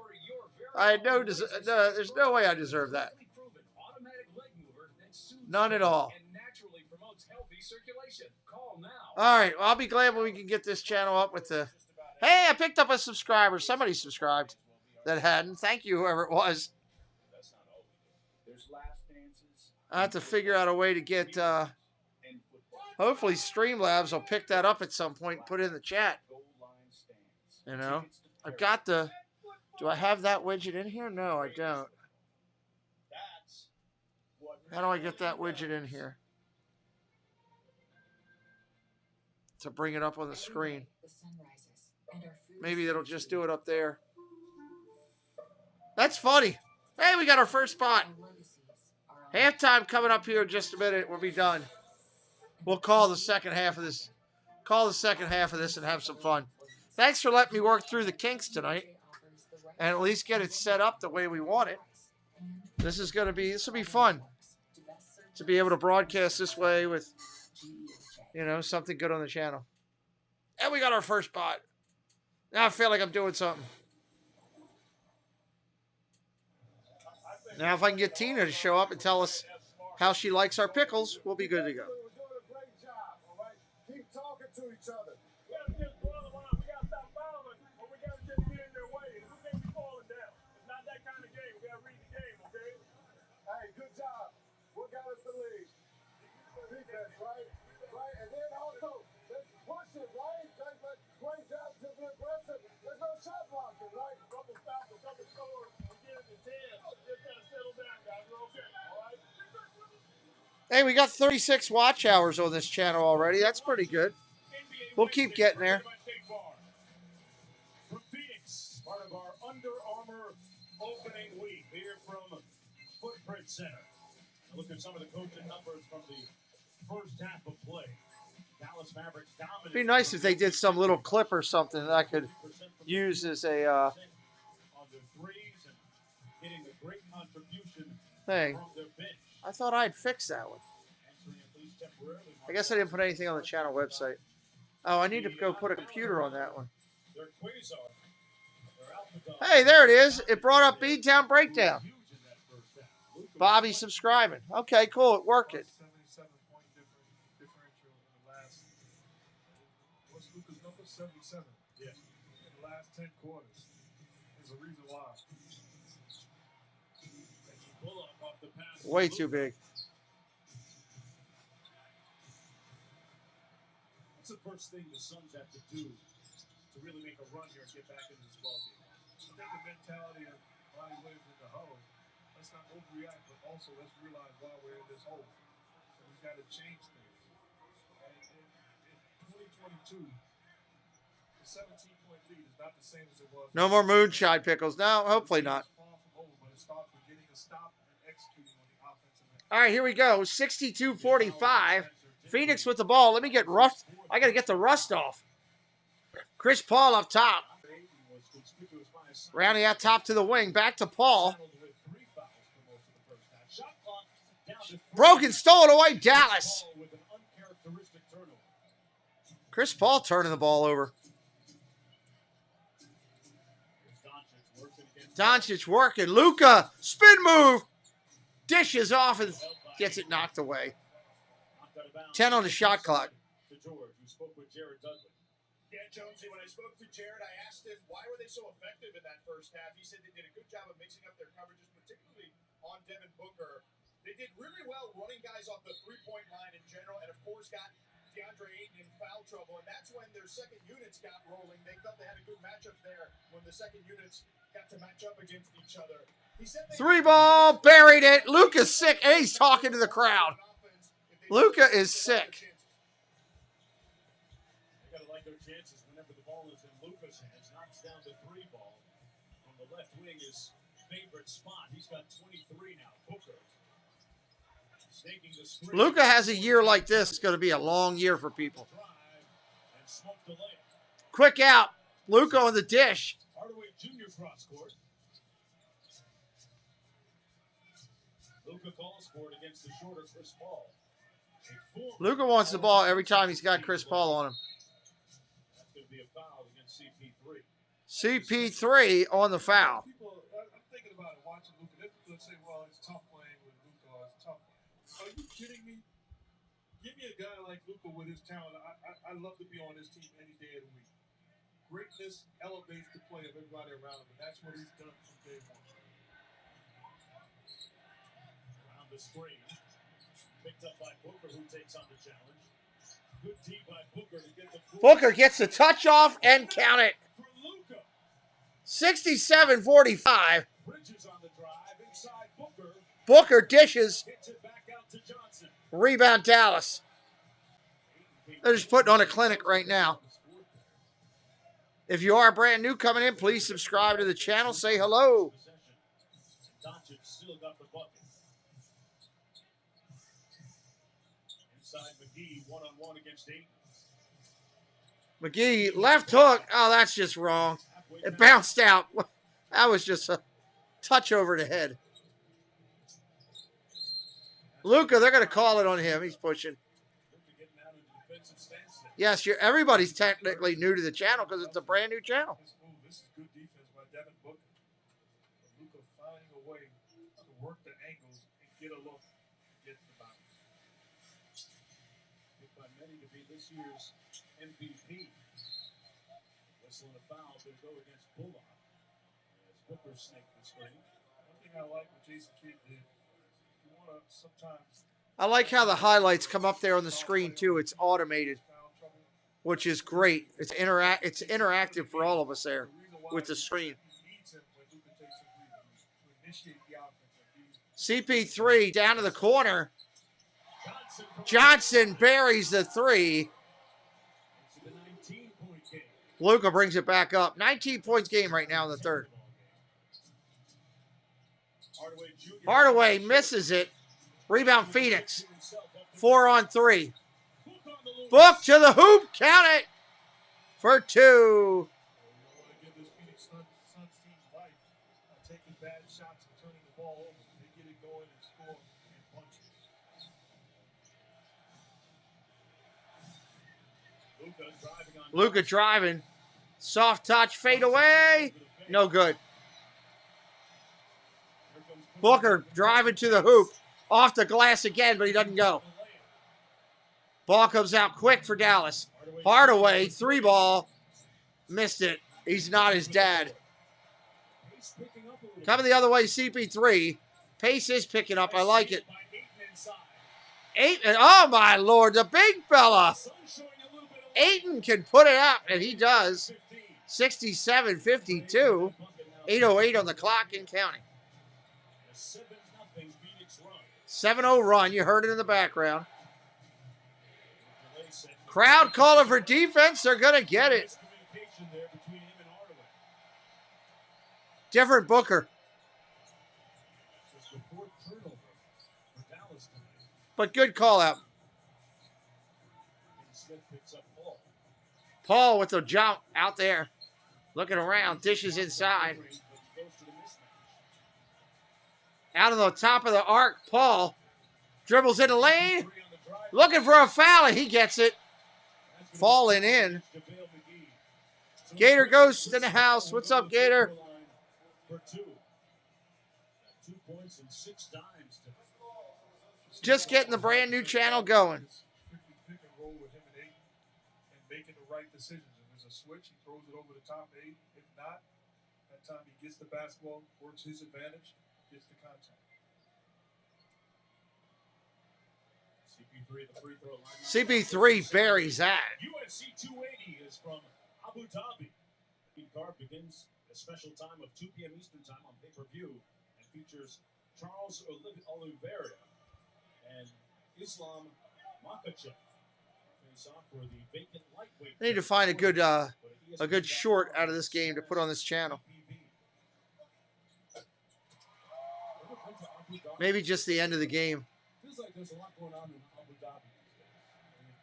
I had there's no way I deserve that. None at all. All right, well, I'll be glad when we can get this channel up with the... Hey, I picked up a subscriber. Somebody subscribed that hadn't. Thank you, whoever it was. I have to figure out a way to get... hopefully Streamlabs will pick that up at some point and put it in the chat. You know? I've got the... Do I have that widget in here? No, I don't. How do I get that widget in here? To bring it up on the screen. Maybe it'll just do it up there. That's funny. Hey, we got our first spot. Halftime coming up here in just a minute. We'll be done. We'll call the second half of this. Call the second half of this and have some fun. Thanks for letting me work through the kinks tonight. And at least get it set up the way we want it. This will be fun. To be able to broadcast this way with, you know, something good on the channel. And we got our first spot. Now I feel like I'm doing something. Now if I can get Tina to show up and tell us how she likes our pickles, we'll be good to go. Keep talking to each other. Hey, good job. What got us the lead? Defense, right? Right, and then also, let's push it, right? Great job to be aggressive. There's no shot blocking, right? Couple stops, a couple scores, we'll get it to 10. Just gotta settle down, guys. We're okay, all right? Hey, we got 36 watch hours on this channel already. That's pretty good. We'll keep getting there. From Phoenix, part of our Under Armour opening week here from Footprint Center. Look at some of the coaching numbers from the first half of play. Dallas Mavericks dominated. It'd be nice if they did some little clip or something that I could use as a on their threes and hitting a great contribution thing. from their bench. I thought I'd fix that one. I guess I didn't put anything on the channel website. Oh, I need to go put a computer on that one. Hey, there it is. It brought up Beantown Breakdown. Bobby subscribing. Okay, cool. It worked. 77-point differential in the last. What's Luka's number? 77. Yeah. In the last 10 quarters. There's a reason why. Way too big. What's the first thing the Suns have to do to really make a run here and get back in this ballgame? I think the mentality of Ronnie Williams in the hole. Let's not overreact, but also let's realize why we're in this hole. So we've got to change things. And in 2022, the 17-point lead is not the same as it was. No more moonshine pickles. No, hopefully not. All right, here we go. 62-45. Phoenix with the ball. Let me get rust. I got to get the rust off. Chris Paul up top. Rounding out top to the wing. Back to Paul. Broken, stolen away, Dallas. Chris Paul turning the ball over. Doncic working. Luka, spin move. Dishes off and gets it knocked away. 10 on the shot clock. Yeah, Jonesy, when I spoke to Jared, I asked him, why were they so effective in that first half? He said they did a good job of mixing up their coverages, particularly on Devin Booker. They did really well running guys off the three-point line in general, and of course got DeAndre Ayton in foul trouble, and that's when their second units got rolling. They thought they had a good matchup there when the second units got to match up against each other. He said Three ball, buried it. Luka's sick, and he's talking to the crowd. Luka is sick. They got to like their chances whenever the ball is in Luka's hands. Knocks down the three ball from the left wing, his favorite spot. He's got 23 now. Booker. Luka has a year like this. It's going to be a long year for people. Quick out. Luka on the dish. Hardaway Jr. cross court. Luka calls for it against the shorter Chris Paul. Luka wants the ball every time he's got Chris Paul on him. That's going to be a foul against CP3. CP3 on the foul. People, I'm thinking about it, watching Luka. They'll say, well, it's tough playing with Luka. It's tough. Are you kidding me? Give me a guy like Luka with his talent. I'd love to be on his team any day of the week. Greatness elevates the play of everybody around him, and that's what he's done from day one. Around the screen. Picked up by Booker, who takes on the challenge. Good D by Booker to get the Booker gets the touch off and count it. 67-45. Bridges on the drive inside Booker. Booker dishes. Gets it back out to Johnson. Rebound Dallas. They're just putting on a clinic right now. If you are brand new coming in, please subscribe to the channel. Say hello. Doncic still got the bucket. Inside McGee, one-on-one against Ayton. McGee, left hook. Oh, that's just wrong. It bounced out. That was just a touch over the head. Luka, they're going to call it on him. He's pushing. Yes, everybody's technically new to the channel because it's a brand new channel. This is good defense by Devin Booker. Luka finding a way to work the angles and get a look, get the bounce. Picked by many to be this year's MVP. Whistling a foul to go against Bullock. As Booker snaked the screen. One thing I like what Jason Kidd did, you want to sometimes... I like how the highlights come up there on the screen too. It's automated, which is great. It's interactive for all of us there with the screen. CP3 down to the corner. Johnson buries the three. Luka brings it back up. 19 points game right now in the third. Hardaway misses it. Rebound Phoenix. 4-on-3. Book to the hoop. Count it for two. Taking bad shots and turning the ball over. They get it going and score and punch it. Luka driving. Soft touch, fade away. No good. Booker driving to the hoop. Off the glass again, but he doesn't go. Ball comes out quick for Dallas. Hardaway, three ball. Missed it. He's not his dad. Coming the other way, CP3. Pace is picking up. I like it. Ayton, oh my Lord, the big fella. Ayton can put it up, and he does. 67-52. 8:08 on the clock and counting. 7-0 run. You heard it in the background. Crowd calling for defense. They're going to get it. Different Booker. But good call out. Paul with the jump out there. Looking around. Dishes inside. Out of the top of the arc, Paul dribbles in the lane. Looking for a foul, and he gets it. Falling in. Gator Ghost in the house. What's up, Gator? Just getting the brand new channel going. Pick and roll with him and Ayton and making the right decisions. If there's a switch, he throws it over the top of Ayton. If not, that time he gets the basketball, works his advantage, gets the contact. CP3 buries that. UFC 280 is from Abu Dhabi. The card begins a special time of 2 p.m. Eastern time on pay-per-view and features Charles Oliveira and Islam Makhachev face off for the vacant lightweight. I need to find a good short out of this game to put on this channel. Maybe just the end of the game. Feels like there's a lot going on in Abu Dhabi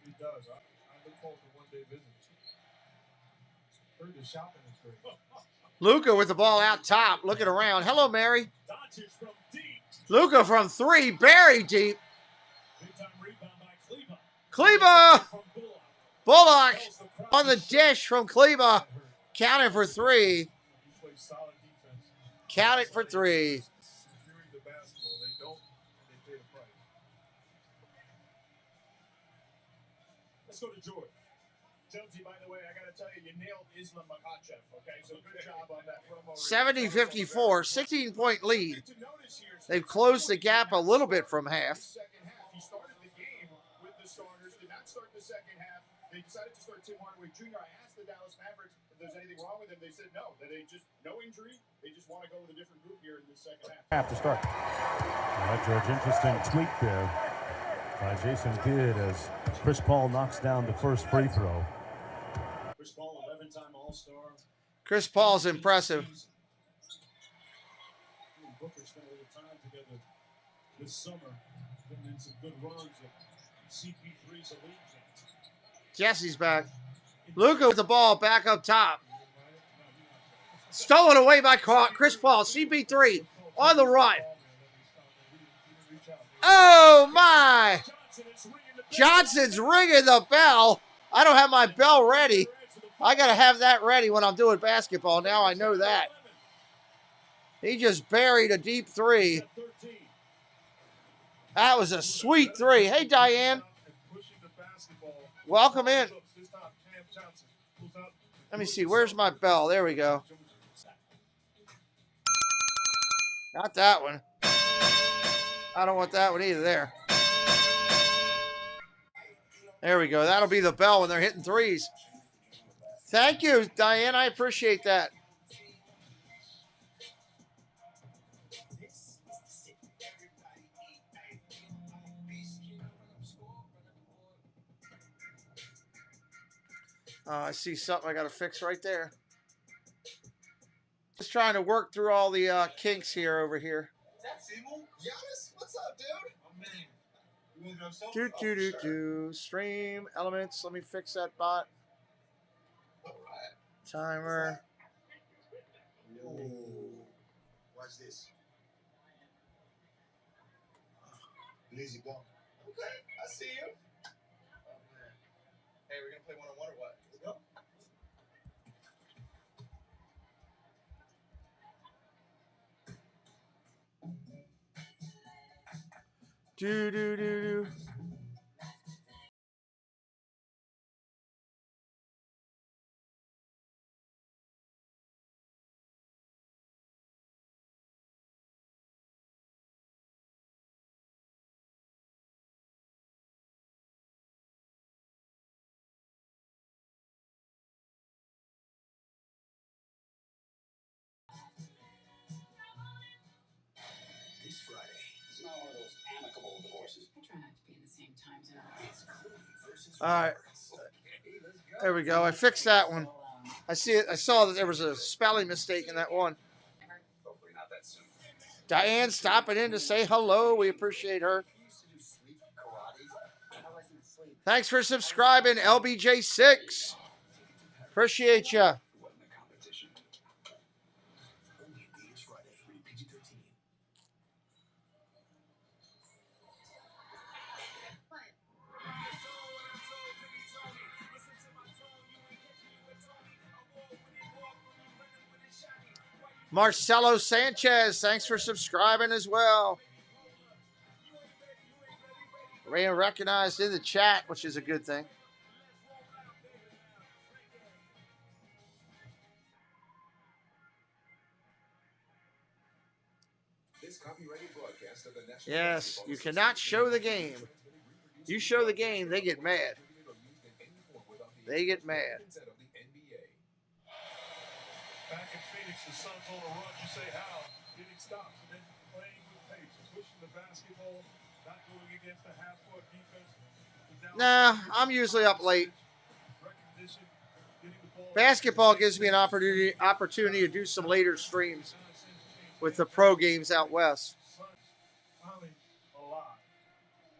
these days. It does. I look forward to one-day visits. Heard the shopping is great. Luka with the ball out top, looking around. Hello, Mary. Luka from 3, buried deep. Kleba! Bullock on the dish from Kleba. Counted for 3. Counted for 3. Let's go to George. Jonesy, by the way, I got to tell you, you nailed Islam Makhachev, okay? So good job on that promo. 70-54, 16-point lead. They've closed the gap a little bit from half. He started the game with the starters, did not start the second half. They decided to start Tim Hardaway Jr. I asked the Dallas Mavericks if there's anything wrong with him. They said no, that they just, no injury. They just want to go with a different group here in the second half. Have to start. All right, George, interesting tweet there by Jason Kidd as Chris Paul knocks down the first free throw. Chris Paul, 11-time All-Star. Chris Paul's impressive. Booker spent a little time together this summer, putting in some good runs at CP3's elite camp. Jesse's back. Luka with the ball back up top. Stolen away by Chris Paul. CP3 on the run. Oh, my. Johnson's ringing the bell. I don't have my bell ready. I got to have that ready when I'm doing basketball. Now I know that. He just buried a deep 3. That was a sweet 3. Hey, Diane. Welcome in. Let me see. Where's my bell? There we go. Not that one. I don't want that one either. There. There we go. That'll be the bell when they're hitting 3s. Thank you, Diane. I appreciate that. I see something I got to fix right there. Just trying to work through all the kinks here over here. Giannis, what's up, dude? Stream elements. Let me fix that bot. Timer. Watch this. Lazy ball. Okay, I see you. Oh, man. Hey, we're gonna play one-on-one or what? Let's go. Do. This Friday, it's not one of those amicable divorces. I try not to be in the same time zone. It's Cody versus All right. There we go. I fixed that one. I see it. I saw that there was a spelling mistake in that one. Hopefully not that soon. Diane stopping in to say hello. We appreciate her. Thanks for subscribing, LBJ6. Appreciate you. Marcelo Sanchez, thanks for subscribing as well. Being recognized in the chat, which is a good thing. This copyrighted broadcast of the National Yes, you cannot show the game. You show the game, they get mad. They get mad. Back in Phoenix, the Suns on a run. You say how? Getting stops and then playing with pace, pushing the basketball, not going against the half-court defense. Nah, I'm usually up late. Basketball gives me an opportunity to do some later streams with the pro games out west.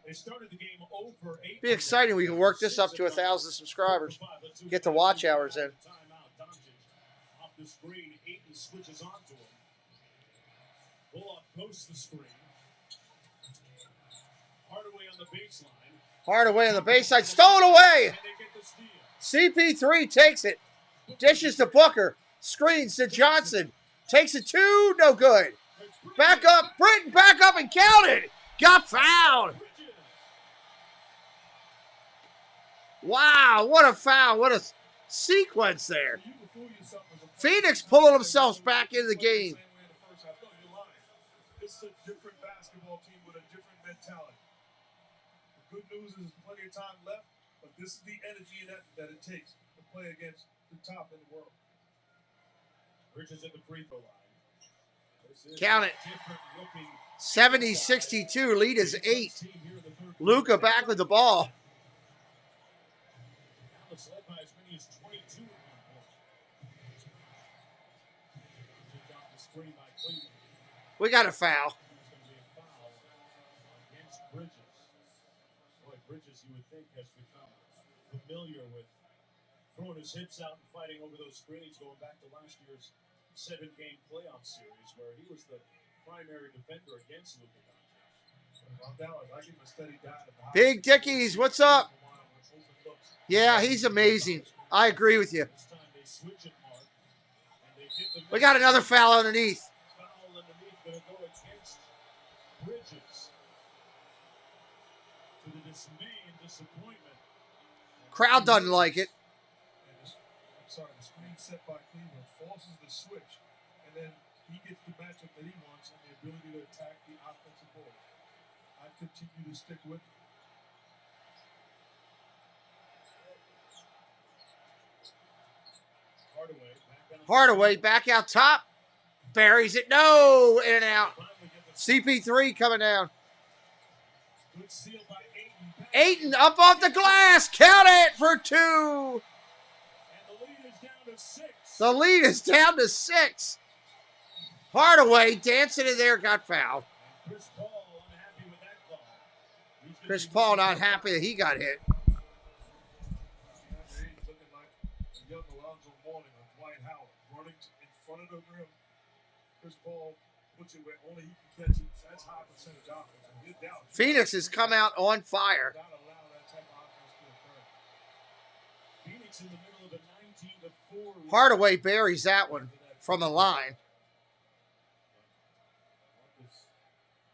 They started the game over 8. Be exciting. We can work this up to 1,000 subscribers. Get the watch hours in. Off the screen, Ayton switches onto him. Bullock posts the screen. Hardaway on the baseline. Hardaway on the baseline. Stolen away. CP3 takes it. Dishes to Booker. Screens to Johnson. Takes it two. No good. Back up. Britton back up and counted. Got fouled. Wow, what a foul. What a sequence there. Phoenix pulling themselves back into the game. This is a different basketball team with a different mentality. The good news is there's plenty of time left, but this is the energy and effort that it takes to play against the top in the world. Bridges at the free throw line. Count it. 70-62. Lead is 8. Luka back with the ball. Led by as many as 22. We got a foul. Against Bridges. Boy, Bridges, you would think, has become familiar with throwing his hips out and fighting over those screens, going back to last year's 7-game playoff series where he was the primary defender against Luka Doncic. Big Dickies, what's up? Yeah, he's amazing. I agree with you. We got another foul underneath. Crowd doesn't like it. I'm sorry, the screen set by Cleveland forces the switch, and then he gets the matchup that he wants and the ability to attack the offensive board. I continue to stick with it. Hardaway back out top. Buries it. No, in and out. CP3 coming down. Ayton up off the glass. Count it for 2. The lead is down to 6. Hardaway dancing in there, got fouled. Chris Paul not happy that he got hit. Chris Paul puts it where only he can catch it. That's high percentage offense. Phoenix has come out on fire. Phoenix in the middle of a 19-4. Hardaway buries that one from the line.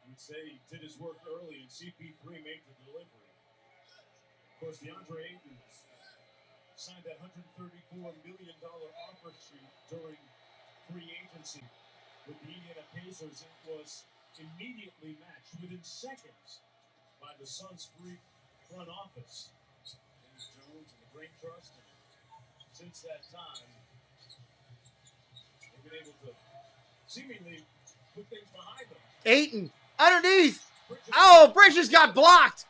You'd say he did his work early, and CP3 made the delivery. Of course, DeAndre Ayton signed that $134 million offer sheet during free agency with the Indiana Pacers. It was immediately matched within seconds by the Suns' front office. James Jones and the Brain Trust. And since that time, they've been able to seemingly put things behind them. Ayton underneath. Oh, Bridges got blocked.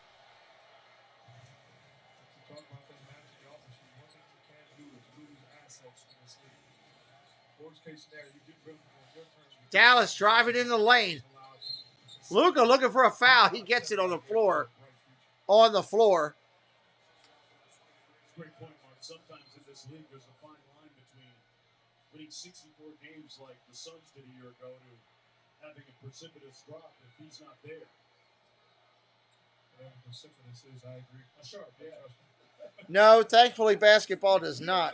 Dallas driving in the lane. Luka looking for a foul. He gets it on the floor. On the floor. Great point, Mark. Sometimes in this league, there's a fine line between winning 64 games like the Suns did a year ago to having a precipitous drop if he's not there. Whatever precipitous is, I agree. Sure, yeah. No, thankfully basketball does not.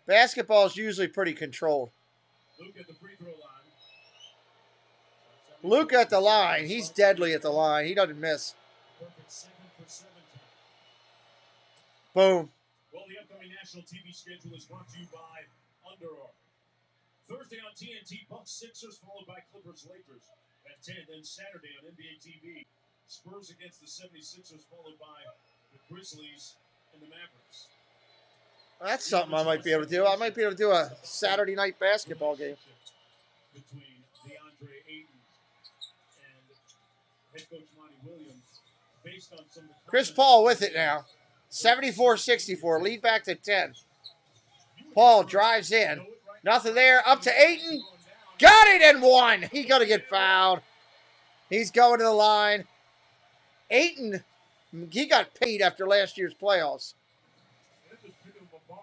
Basketball is usually pretty controlled. Luka at the free throw line. Luka at the line. He's deadly at the line. He doesn't miss. Perfect 7 for 17. Boom. Well, the upcoming national TV schedule is brought to you by Under Armour. Thursday on TNT, Bucks Sixers, followed by Clippers Lakers at 10. Then Saturday on NBA TV, Spurs against the 76ers, followed by the Grizzlies and the Mavericks. That's something I might be able to do. I might be able to do a Saturday night basketball game. Between DeAndre Ayton and head coach Monty Williams, based on some of the Chris Paul with it now. 74-64. Lead back to 10. Paul drives in. Nothing there. Up to Ayton. Got it and one. He's going to get fouled. He's going to the line. Ayton, he got paid after last year's playoffs.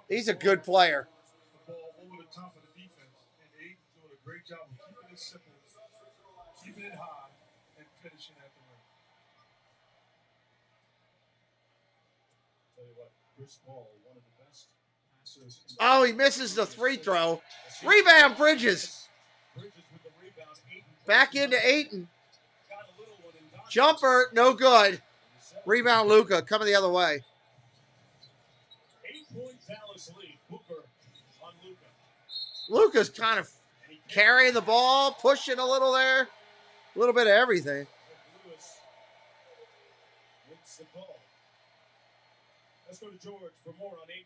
He's a good player. The ball over the top of the defense, and Ayton's doing a great job of keeping it simple, keeping it high, and finishing at the rim. Tell you what, Chris Paul, one of the best passers. Oh, he misses the free throw. Rebound, Bridges. Back into Ayton. Jumper, no good. Rebound, Luka, coming the other way. 8-point Dallas lead. Booker on Luka. Luka's kind of carrying the ball, pushing a little there. A little bit of everything. Lewis makes the call. Let's go to George for more on Ayton.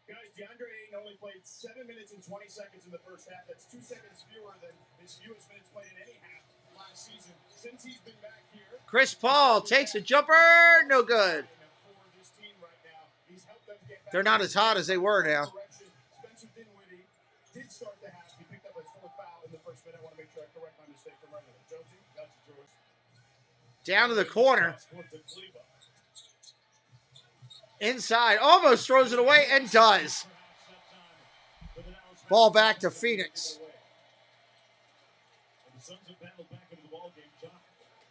Guys, DeAndre Ayton only played 7 minutes and 20 seconds in the first half. That's 2 seconds fewer than his fewest minutes played in any half last season. Since he's been back here, Chris Paul takes a jumper, no good. They're not as hot as they were now. Spencer Dinwiddie did start the half. He picked up his 4th foul in the first minute. I want to make sure I correct my mistake from earlier. Jonesy, that's George. Down to the corner. Inside, almost throws it away and does. Ball back to Phoenix. The Suns have battled back into the ball game. John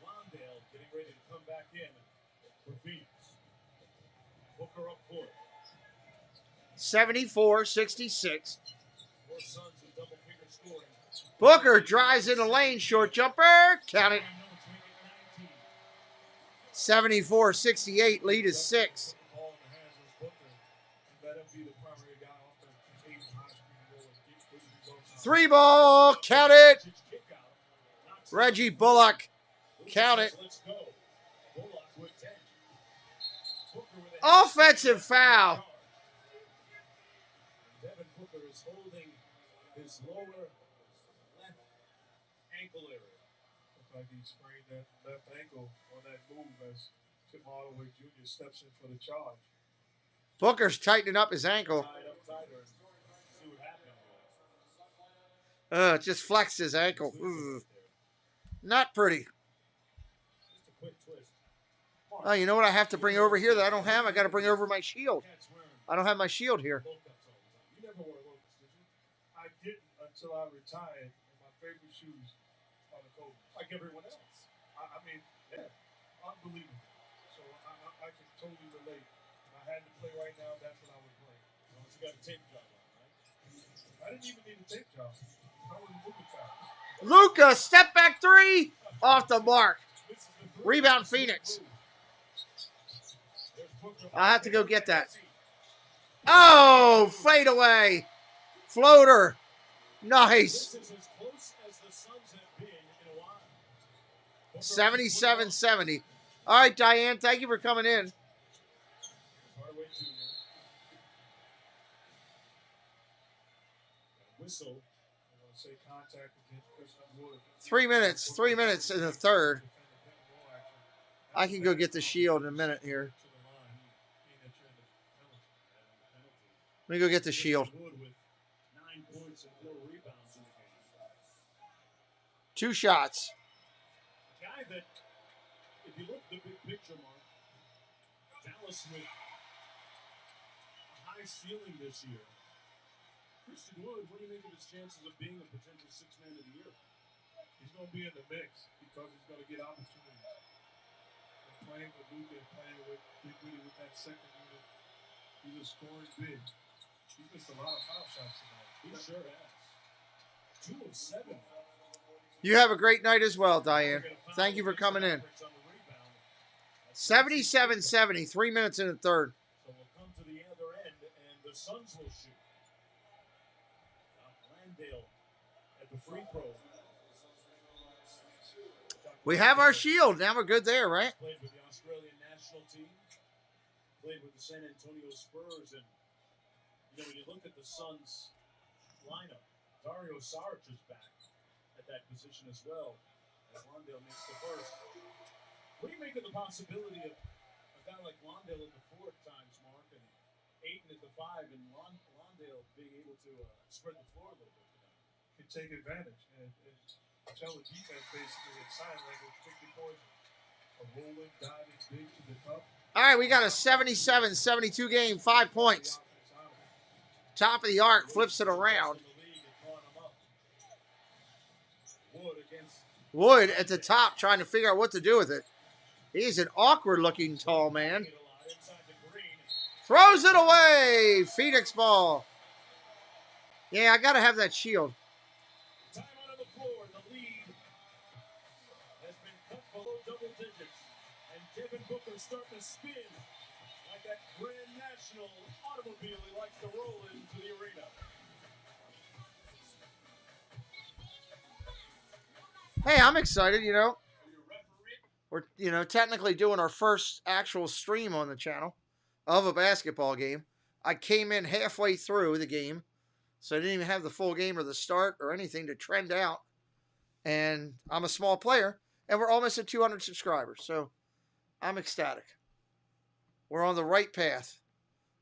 Londale getting ready to come back in for Phoenix. Booker up court. 74-66. Four Suns in double figure scoring. Booker drives in the lane, short jumper, count it. 74-68, lead is 6. Ball in the hands of Booker, and let him be the primary guy off the 8 high screen roll and get good results. 3 ball, count it. Reggie Bullock, count it. Let's go. Bullock with 10. Booker with Offensive foul. Devin Booker is holding his lower left ankle area. Looks like he sprained that left ankle on that move as Tim Hardaway Jr. steps in for the charge. Booker's tightening up his ankle. Tied up tighter. See what happened. Just flexed his ankle. Ooh. Not pretty. Just a quick twist. Oh, you know what I have to bring over here that I don't have? I got to bring over my shield. I don't have my shield here. You never wore Locust, did you? I didn't until I retired, and my favorite shoes are the Kobe. Like everyone else. I mean, yeah, unbelievable. So I can totally relate. If I had to play right now, that's what I would play. As long as you got a tape job on, right? I didn't even need a tape job. I wasn't moving fast. Luka, step back 3, off the mark. Rebound Phoenix. I'll have to go get that. Oh, fade away. Floater. Nice. This is as close as the Suns have been in a while. 77-70. All right, Diane, thank you for coming in. Hardaway Jr. Whistle. I'm going to say contact against Chris Wood. 3 minutes. 3 minutes in the third. I can go get the shield in a minute here. Let me go get the shield. Wood with 9 points and 4 rebounds in the game. 2 shots. A guy that, if you look at the big picture, Mark, Dallas with a high ceiling this year. Christian Wood, what do you make of his chances of being a potential 6th man of the year? He's going to be in the mix because he's going to get opportunities. And playing with Luka and playing with Dinwiddie with that second unit, he's a scoring big. He's missed a lot of foul shots tonight. He sure has. 2 of 7. You have a great night as well, Diane. Thank you for coming in. 77-70, 3 minutes in the third. So we'll come to the other end, and the Suns will shoot. Landale at the free throw. We have our shield. Now we're good there, right? Played with the Australian national team. Played with the San Antonio Spurs. And, you know, when you look at the Suns lineup, Dario Saric is back at that position as well. As Londale makes the first. What do you make of the possibility of a guy like Londale at the 4 times mark and Ayton at the 5 and Londale being able to spread the floor a little bit tonight? Can take advantage and tell the defense basically in sign language, strictly poison. A rolling, diving big to the cup. All right, we got a 77-72 game, 5 points. Top of the arc, flips it around. Wood at the top trying to figure out what to do with it. He's an awkward-looking tall man. Throws it away. Phoenix ball. Yeah, I got to have that shield. Time out on the floor. The lead has been cut below double digits. And Devin Booker starting to spin like that Grand National automobile he likes to roll into the arena. Hey, I'm excited, you know. We're, you know, technically doing our first actual stream on the channel of a basketball game. I came in halfway through the game, so I didn't even have the full game or the start or anything to trend out. And I'm a small player, and we're almost at 200 subscribers, so I'm ecstatic. We're on the right path.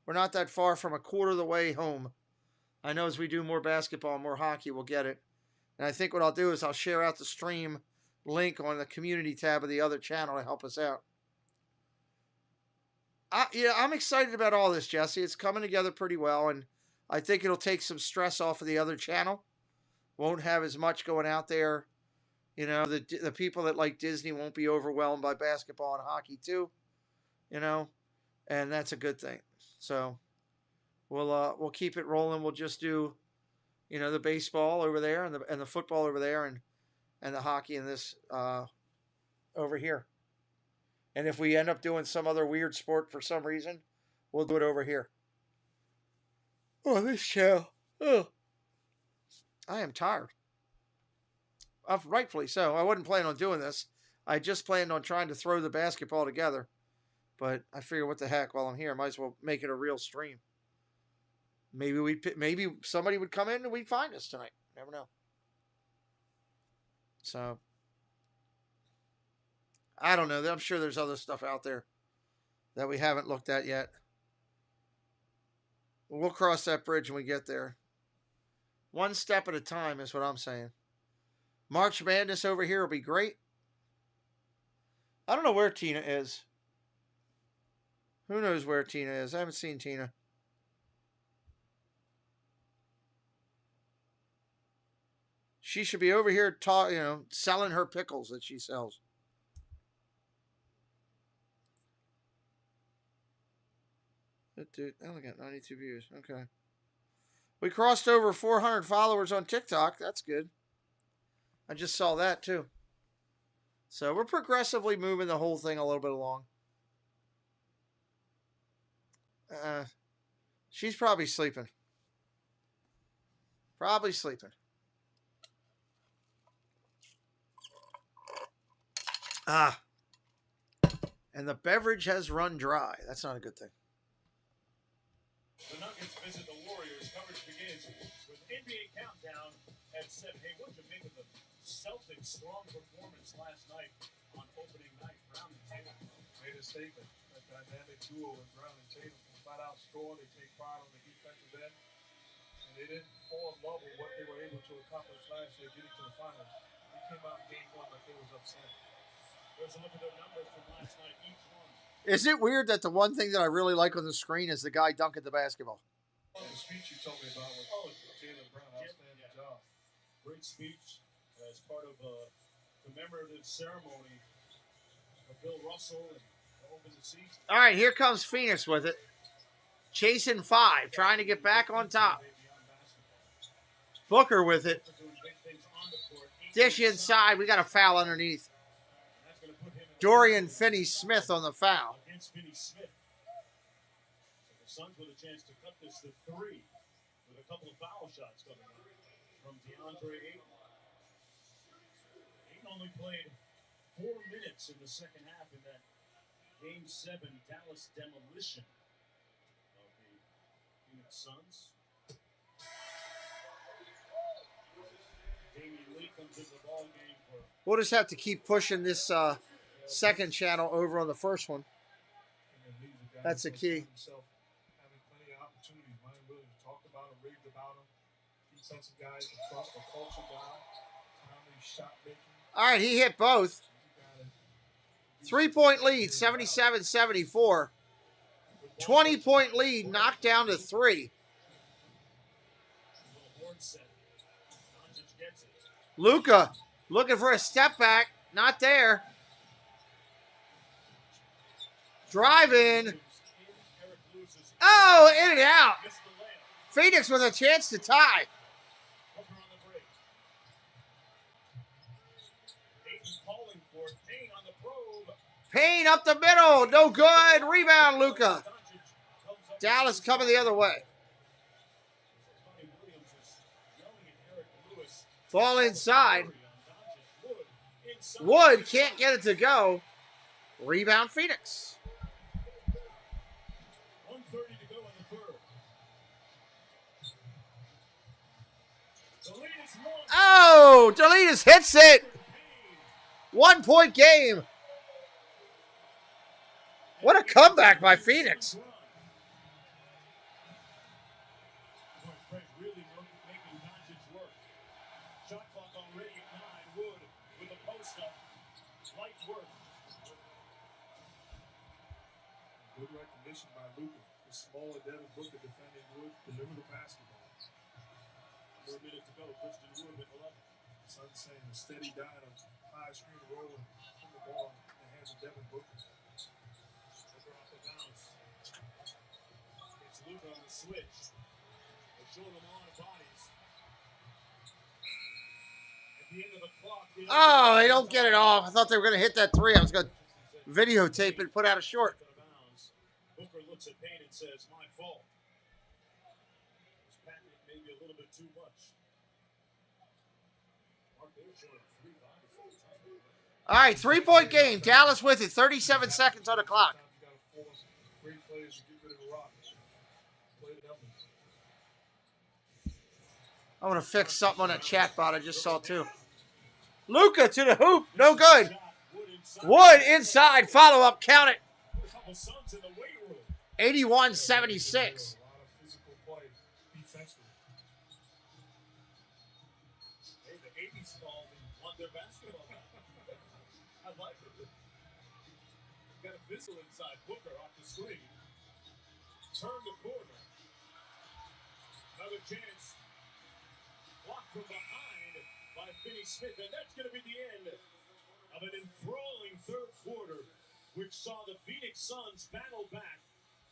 We're not that far from a quarter of the way home. I know as we do more basketball, more hockey, we'll get it. And I think what I'll do is I'll share out the stream link on the community tab of the other channel to help us out. I'm excited about all this, Jesse. It's coming together pretty well, and I think it'll take some stress off of the other channel. Won't have as much going out there. You know, the people that like Disney won't be overwhelmed by basketball and hockey too. You know, and that's a good thing. So we'll keep it rolling. We'll just do, you know, the baseball over there and the football over there and the hockey in this over here. And if we end up doing some other weird sport for some reason, we'll do it over here. Oh, this show. Oh, I am tired. Rightfully so. I wasn't planning on doing this. I just planned on trying to throw the basketball together. But I figure, what the heck? While I'm here, I might as well make it a real stream. Maybe somebody would come in and we'd find us tonight. Never know. So I don't know. I'm sure there's other stuff out there that we haven't looked at yet. We'll cross that bridge when we get there. One step at a time is what I'm saying. March Madness over here will be great. I don't know where Tina is. Who knows where Tina is? I haven't seen Tina. She should be over here, selling her pickles that she sells. Dude, I only got 92 views. Okay. We crossed over 400 followers on TikTok. That's good. I just saw that too. So we're progressively moving the whole thing a little bit along. She's probably sleeping. Probably sleeping. And the beverage has run dry. That's not a good thing. The Nuggets visit the Warriors. Coverage begins with NBA Countdown at 7. Hey, what did you make of the Celtics' strong performance last night on opening night? Brown and Tatum made a statement. A dynamic duo with Brown and Tatum. Flat out score. They take pride on the defensive end. And they didn't fall in love with what they were able to accomplish last year, getting to the finals. They came out in game 1 like they was upset. There's a look at their numbers from last night, each one. Is it weird that the one thing that I really like on the screen is the guy dunking the basketball? The speech you told me about was Jaylen Brown. Outstanding job. Great speech as part of a commemorative ceremony of Bill Russell and open the season. All right, here comes Phoenix with it. Chasing 5, trying to get back on top. Booker with it. Dish inside. We got a foul underneath. Dorian Finney-Smith on the foul. Against Finney-Smith. So the Suns with a chance to cut this to 3 with a couple of foul shots coming in from DeAndre Ayton. Ayton only played 4 minutes in the second half in that Game 7 Dallas demolition of the Phoenix Suns. Damian Lee comes into the ball game for We'll just have to keep pushing this second channel over on the first one. That's the key. Having plenty of opportunities. Ryan Williams talked about him, raved about him. Defensive guys, a culture guy, timely shot making. All right, he hit both. 3-point lead, 77-74. 20-point lead, knocked down to 3. Luka looking for a step back. Not there. Driving. Oh, in and out. Phoenix with a chance to tie. Payne up the middle. No good. Rebound, Luka. Dallas coming the other way. Ball inside. Wood can't get it to go. Rebound, Phoenix. 1:30 to go in the third. Oh, Delitas hits it. 1-point game. What a comeback by Phoenix. Good recognition by Luka. The smaller Devin Booker defending Wood deliver the basketball. 1 minute to go. Christian Wood with 11. Sun saying a steady diet of high screen rolling from the ball in the hands of Devin Booker. Booker off the bounce. It's Luka on the switch. They show them on bodies. At the end of the clock. Oh, they don't get it off. I thought they were going to hit that 3. I was going to videotape it, put out a short. Booker looks at Payne and says, "My fault." This patent may be a little bit too much. All right, 3-point game. Dallas with it. 37 seconds on the clock. Great players to get rid of the rock. Play the numbers. I want to fix something on that chat bot I just saw too. Luka to the hoop. No good. Wood inside. Follow up. Count it. 81-76. Hey, the 80s called and won their basketball game. I like it. Got a whistle inside. Booker off the screen. Turn the corner. Another chance. Blocked from behind by Finney-Smith. And that's going to be the end of an enthralling third quarter, which saw the Phoenix Suns battle back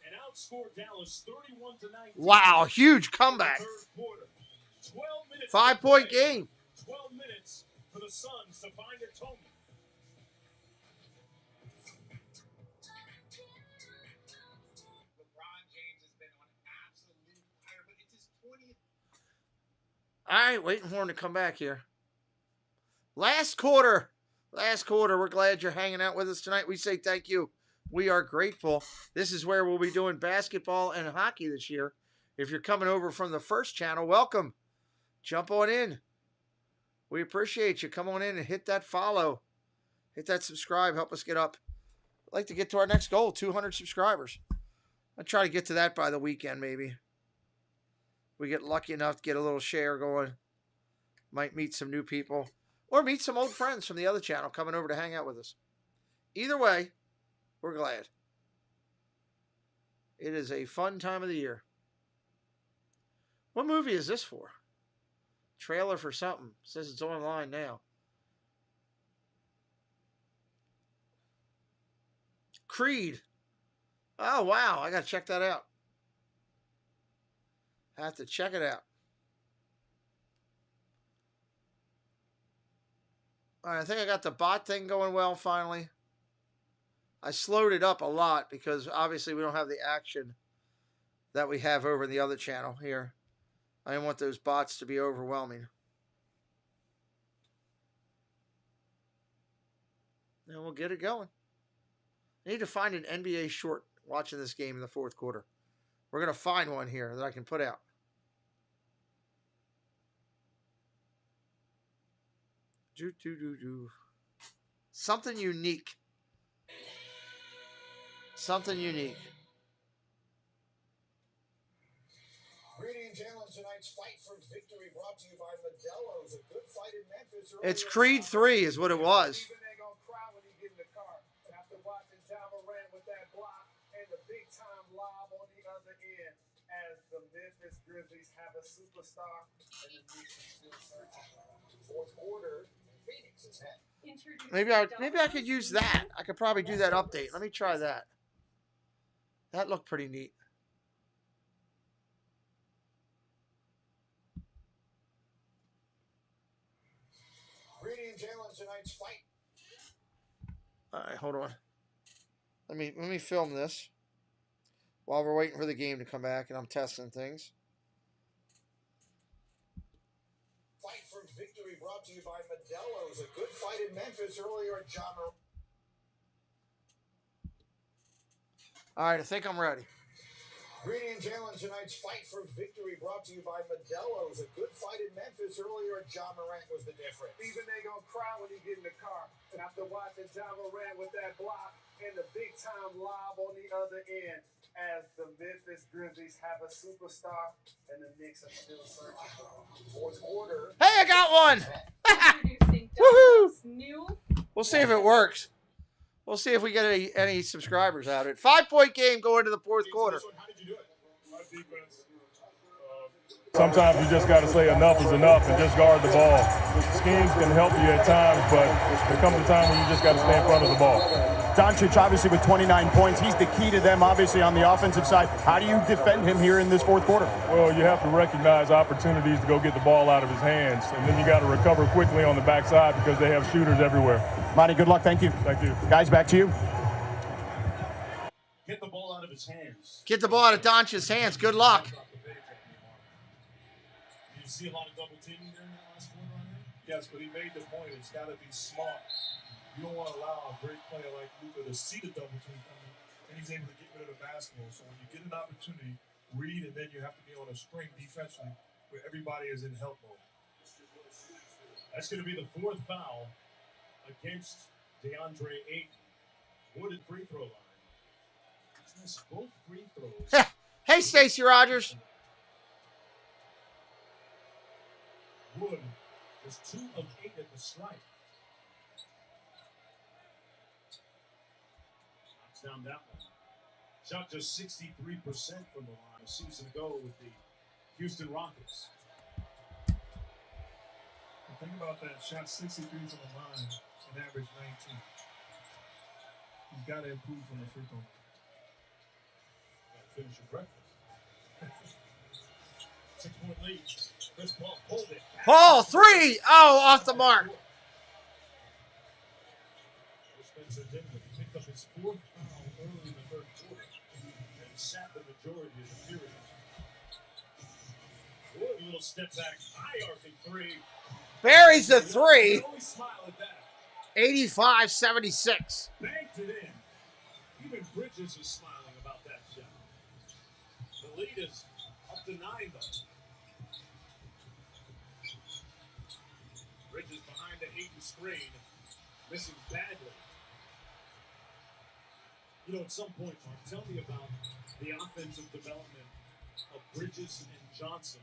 and outscore Dallas 31-19. Wow, huge comeback. 5-point game. 12 minutes for the Suns to find atonement. LeBron James has been on absolute fire, but it's his 20th. All right, waiting for him to come back here. Last quarter. We're glad you're hanging out with us tonight. We say thank you. We are grateful. This is where we'll be doing basketball and hockey this year. If you're coming over from the first channel, welcome. Jump on in. We appreciate you. Come on in and hit that follow. Hit that subscribe. Help us get up. I'd like to get to our next goal, 200 subscribers. I'll try to get to that by the weekend, maybe. We get lucky enough to get a little share going. Might meet some new people. Or meet some old friends from the other channel coming over to hang out with us. Either way, we're glad. It is a fun time of the year. What movie is this for? Trailer for something. It says it's online now. Creed. Oh, wow. I got to check that out. I have to check it out. All right, I think I got the bot thing going well finally. I slowed it up a lot because obviously we don't have the action that we have over in the other channel here. I didn't want those bots to be overwhelming. And we'll get it going. I need to find an NBA short watching this game in the fourth quarter. We're going to find one here that I can put out. Something unique. Something unique. Greetings, Jalen. Tonight's fight for victory brought to you by Modelo's. A good fight in Memphis. It's Creed 3 is what it was. Even they gonna cry when you get in the car. After watching Ja Morant with that block and the big time lob on the other end, as the Memphis Grizzlies have a superstar and the Knicks are still searching. Fourth quarter, Phoenix is ahead. Maybe I could use that. I could probably do that update. Let me try that. That looked pretty neat. Greetings, Jalen. Tonight's fight. All right, hold on. Let me film this while we're waiting for the game to come back and I'm testing things. Fight for victory brought to you by Modelo's. A good fight in Memphis earlier at Ja Morant. All right, I think I'm ready. Greetings, Jalen. Tonight's fight for victory brought to you by Modelo's. A good fight in Memphis earlier at Ja Morant was the difference. Even they gonna cry when you get in the car. After watching Ja Morant with that block and the big time lob on the other end, as the Memphis Grizzlies have a superstar and the Knicks are still searching. Fourth quarter. Hey, I got one! Woohoo! We'll see if it works. We'll see if we get any subscribers out of it. 5-point game going to the fourth quarter. Sometimes you just got to say enough is enough and just guard the ball. Schemes can help you at times, but there comes a time when you just got to stay in front of the ball. Doncic, obviously, with 29 points. He's the key to them, obviously, on the offensive side. How do you defend him here in this fourth quarter? Well, you have to recognize opportunities to go get the ball out of his hands, and then you got to recover quickly on the backside because they have shooters everywhere. Monty, good luck. Thank you. Thank you. Guys, back to you. Get the ball out of his hands. Get the ball out of Doncic's hands. Good luck. You see a lot of double teaming there in that last quarter on there? Yes, but he made the point. It's got to be smart. You don't want to allow a great player like Luka to see the double team coming, and he's able to get rid of the basketball. So when you get an opportunity, read, and then you have to be on a string defensively where everybody is in help mode. That's going to be the fourth foul against DeAndre Ayton. Wood at free throw line. He's missed both free throws. Hey, Stacey Rogers. Wood was 2 of 8 at the strike. Knocks down that one. Shot just 63% from the line a season ago with the Houston Rockets. The thing about that, shot 63 from the line and average 19. He's got to improve from the free throw. Got to finish your breakfast. 6-point lead. Chris Paul pulled it. Paul, 3. Oh, off the mark. Spencer Dinwiddie picked up his 4th foul early in the third quarter and sat the majority of the period. Wood, a little step back, high arcing 3. Buries the 3. You always smile at that. 85-76. Banked it in. Even Bridges is smiling about that shot. The lead is up to 9, though. Bridges behind the Ayton screen, missing badly. You know, at some point, Mark, tell me about the offensive development of Bridges and Johnson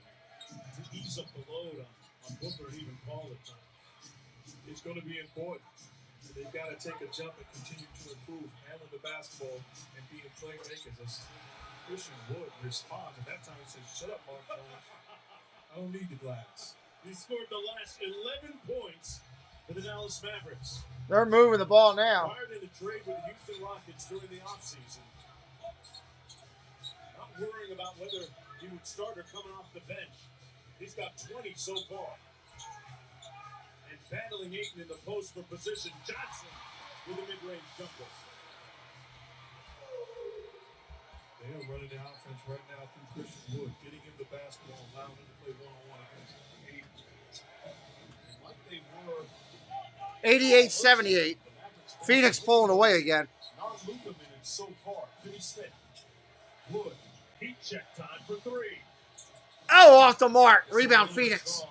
to ease up the load on Booker and even Paul at times. It's going to be important. They've got to take a jump and continue to improve, handling the basketball and being playmakers. As Christian Wood responds, at that time he said, "Shut up, Mark Jones. I don't need the glass." He scored the last 11 points for the Dallas Mavericks. They're moving the ball now. Acquired in a trade with the Houston Rockets during the offseason. Not worrying about whether he would start or coming off the bench. He's got 20 so far. And battling Ayton in the post for position. Johnson with a mid-range jumper. They are running the offense right now through Christian Wood, getting him the basketball, allowing him to play one-on-one against Ayton. Like they were 88-78. Phoenix pulling away again. Not Luka minutes so far. Finney Smith. Wood. Heat check time for 3. Oh, off the mark. Rebound, Phoenix.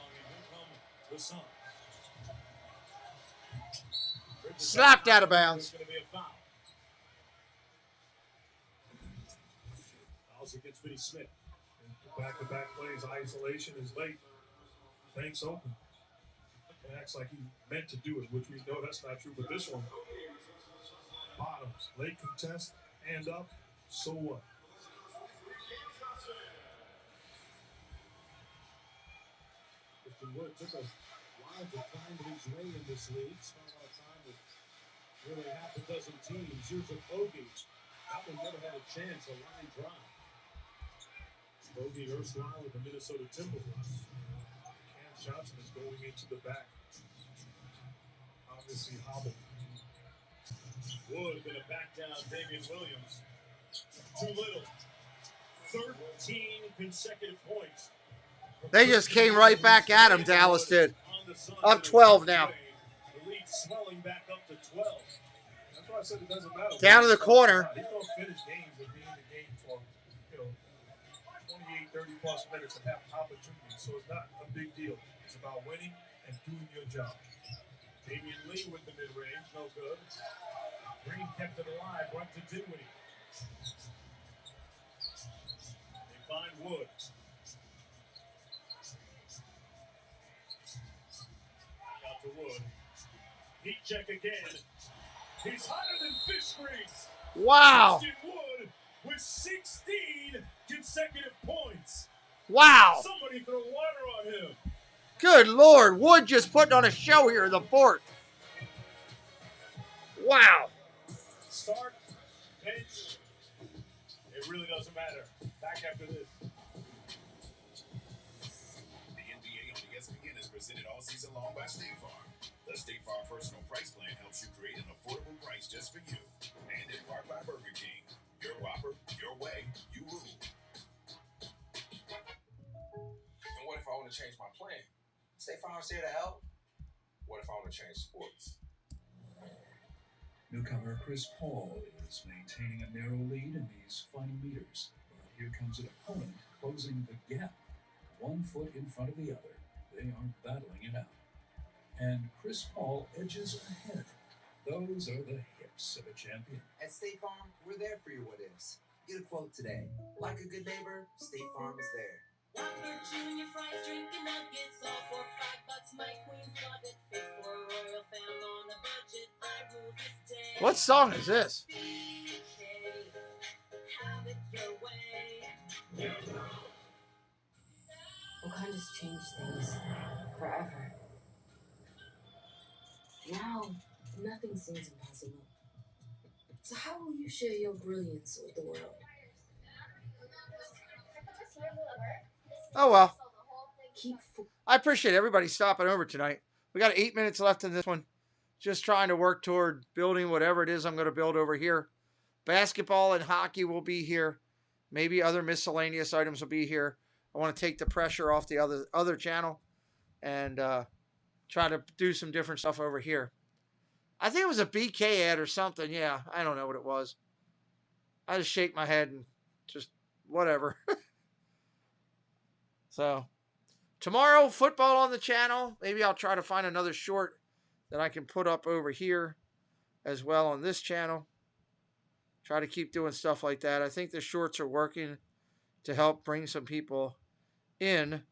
Slapped out of bounds. Fouls against Finney Smith. Back-to-back plays, isolation is late. Banks open. It acts like he meant to do it, which we know that's not true. But this one, bottoms, late contest, and up. So what? Mr. Wood took a while to find his way in this league. Spent a lot of time with really half a dozen teams. Here's a bogey. That one never had a chance. A line drive. Bogey erstwhile with the Minnesota Timberwolves. Cam Johnson is going into the back. Obviously hobbled. Wood gonna back down Damian Williams. Too little. 13 consecutive points. They just came right back at him, Dallas did. Up 12 now. The lead swelling back up to 12. That's why I said it doesn't matter. Down to the corner. He's going to finish games and be in the game for, 28, 30 plus minutes and have opportunities. So it's not a big deal. It's about winning and doing your job. Damian Lee with the mid-range, no good. Green kept it alive, right to Dinwiddie. They find Wood. Out to Wood. Heat check again. He's hotter than fish grease. Wow. Christian Wood with 16 consecutive points. Wow. Somebody throw water on him. Good Lord. Wood just putting on a show here in the fourth. Wow. Start, bench. It really doesn't matter. Back after this. The NBA on ESPN is presented all season long by State Farm. The State Farm Personal Price Plan helps you create an affordable price just for you. And in part by Burger King. Your Whopper, your way, you rule. And what if I want to change my plan? State Farm's here to help. What if I want to change sports? Newcomer Chris Paul is maintaining a narrow lead in these final meters. But here comes an opponent closing the gap, 1 foot in front of the other. They are battling it out. And Chris Paul edges ahead. Those are the hips of a champion. At State Farm, we're there for your what ifs. Get a quote today. Like a good neighbor, State Farm is there. Whopper Junior fries, drinking nuggets, all for $5. My queens love it. Fit for a royal fam on a budget. I rule this day. What song is this? Have it your way. Wakanda's changed things forever. Now, nothing seems impossible. So how will you share your brilliance with the world? Oh, well. I appreciate everybody stopping over tonight. We got 8 minutes left in this one. Just trying to work toward building whatever it is I'm going to build over here. Basketball and hockey will be here. Maybe other miscellaneous items will be here. I want to take the pressure off the other channel and try to do some different stuff over here. I think it was a BK ad or something. Yeah, I don't know what it was. I just shake my head and just whatever. So, tomorrow, football on the channel. Maybe I'll try to find another short that I can put up over here as well on this channel. Try to keep doing stuff like that. I think the shorts are working to help bring some people in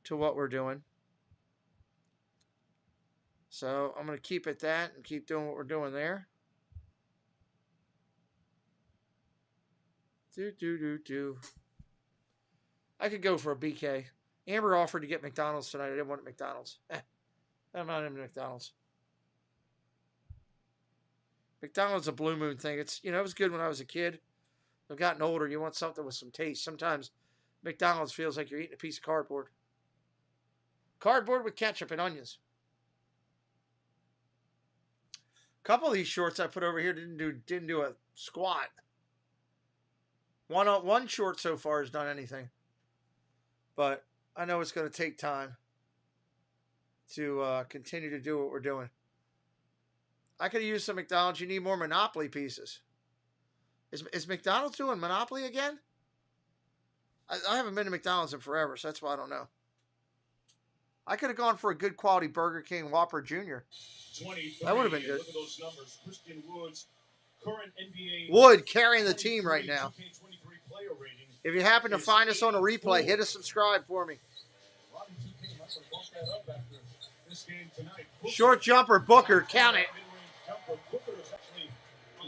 to what we're doing. So, I'm going to keep at that and keep doing what we're doing there. I could go for a BK. Amber offered to get McDonald's tonight. I didn't want McDonald's. I'm not into McDonald's. McDonald's is a Blue Moon thing. It's, it was good when I was a kid. I've gotten older. You want something with some taste. Sometimes McDonald's feels like you're eating a piece of cardboard. Cardboard with ketchup and onions. A couple of these shorts I put over here didn't do a squat. One short so far has done anything. But I know it's going to take time to continue to do what we're doing. I could have used some McDonald's. You need more Monopoly pieces. Is McDonald's doing Monopoly again? I haven't been to McDonald's in forever, so that's why I don't know. I could have gone for a good quality Burger King Whopper Jr. That would have been good. Look at those numbers. Christian Wood's current NBA Wood carrying the team right now. If you happen to find us on a replay, hit a subscribe for me. Short jumper, Booker, count it.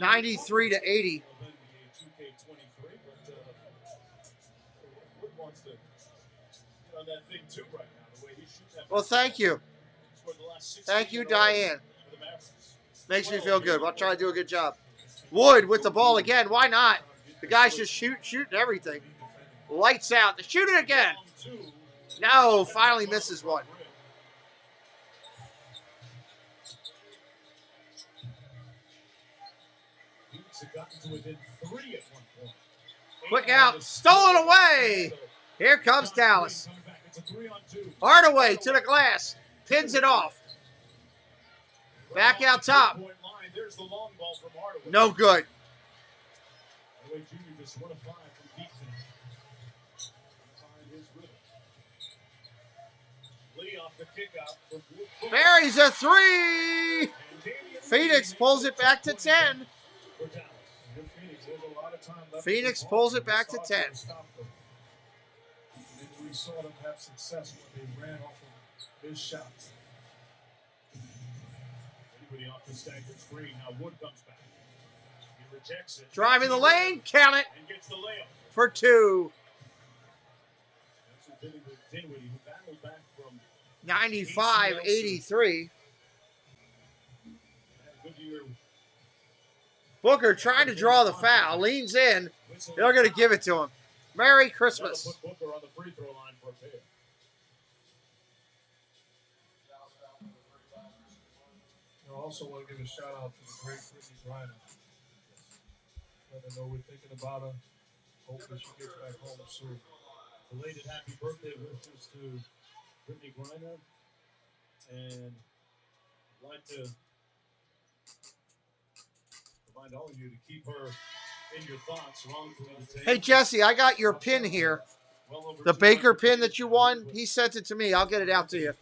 93 to 80. Well, thank you. Thank you, Diane. Makes me feel good. I'll try to do a good job. Wood with the ball again. Why not? The guy's just shooting everything. Lights out. Shoot it again. No, finally misses one. Quick out. Stolen away. Here comes Dallas. Hardaway to the glass. Pins it off. Back out top. No good. Buries a three. Phoenix pulls it back to 10. Phoenix pulls it back to 10. We saw them have success when they ran off of his shots. Anybody off the staggered screen. Now Wood comes back. He rejects it. Driving the lane. Count it. And gets the layup. For two. 95-83. Booker trying to draw the foul. Leans in. They're going to give it to him. Merry Christmas. I also want to give a shout out to the great Brittany Griner. Let her know we're thinking about her. Hopefully she gets back home soon. Belated happy birthday wishes to Brittany Griner. And I'd like to remind all of you to keep her in your thoughts. Hey, Jesse, I got your pin here. The Baker pin that you won. He sent it to me. I'll get it out to you.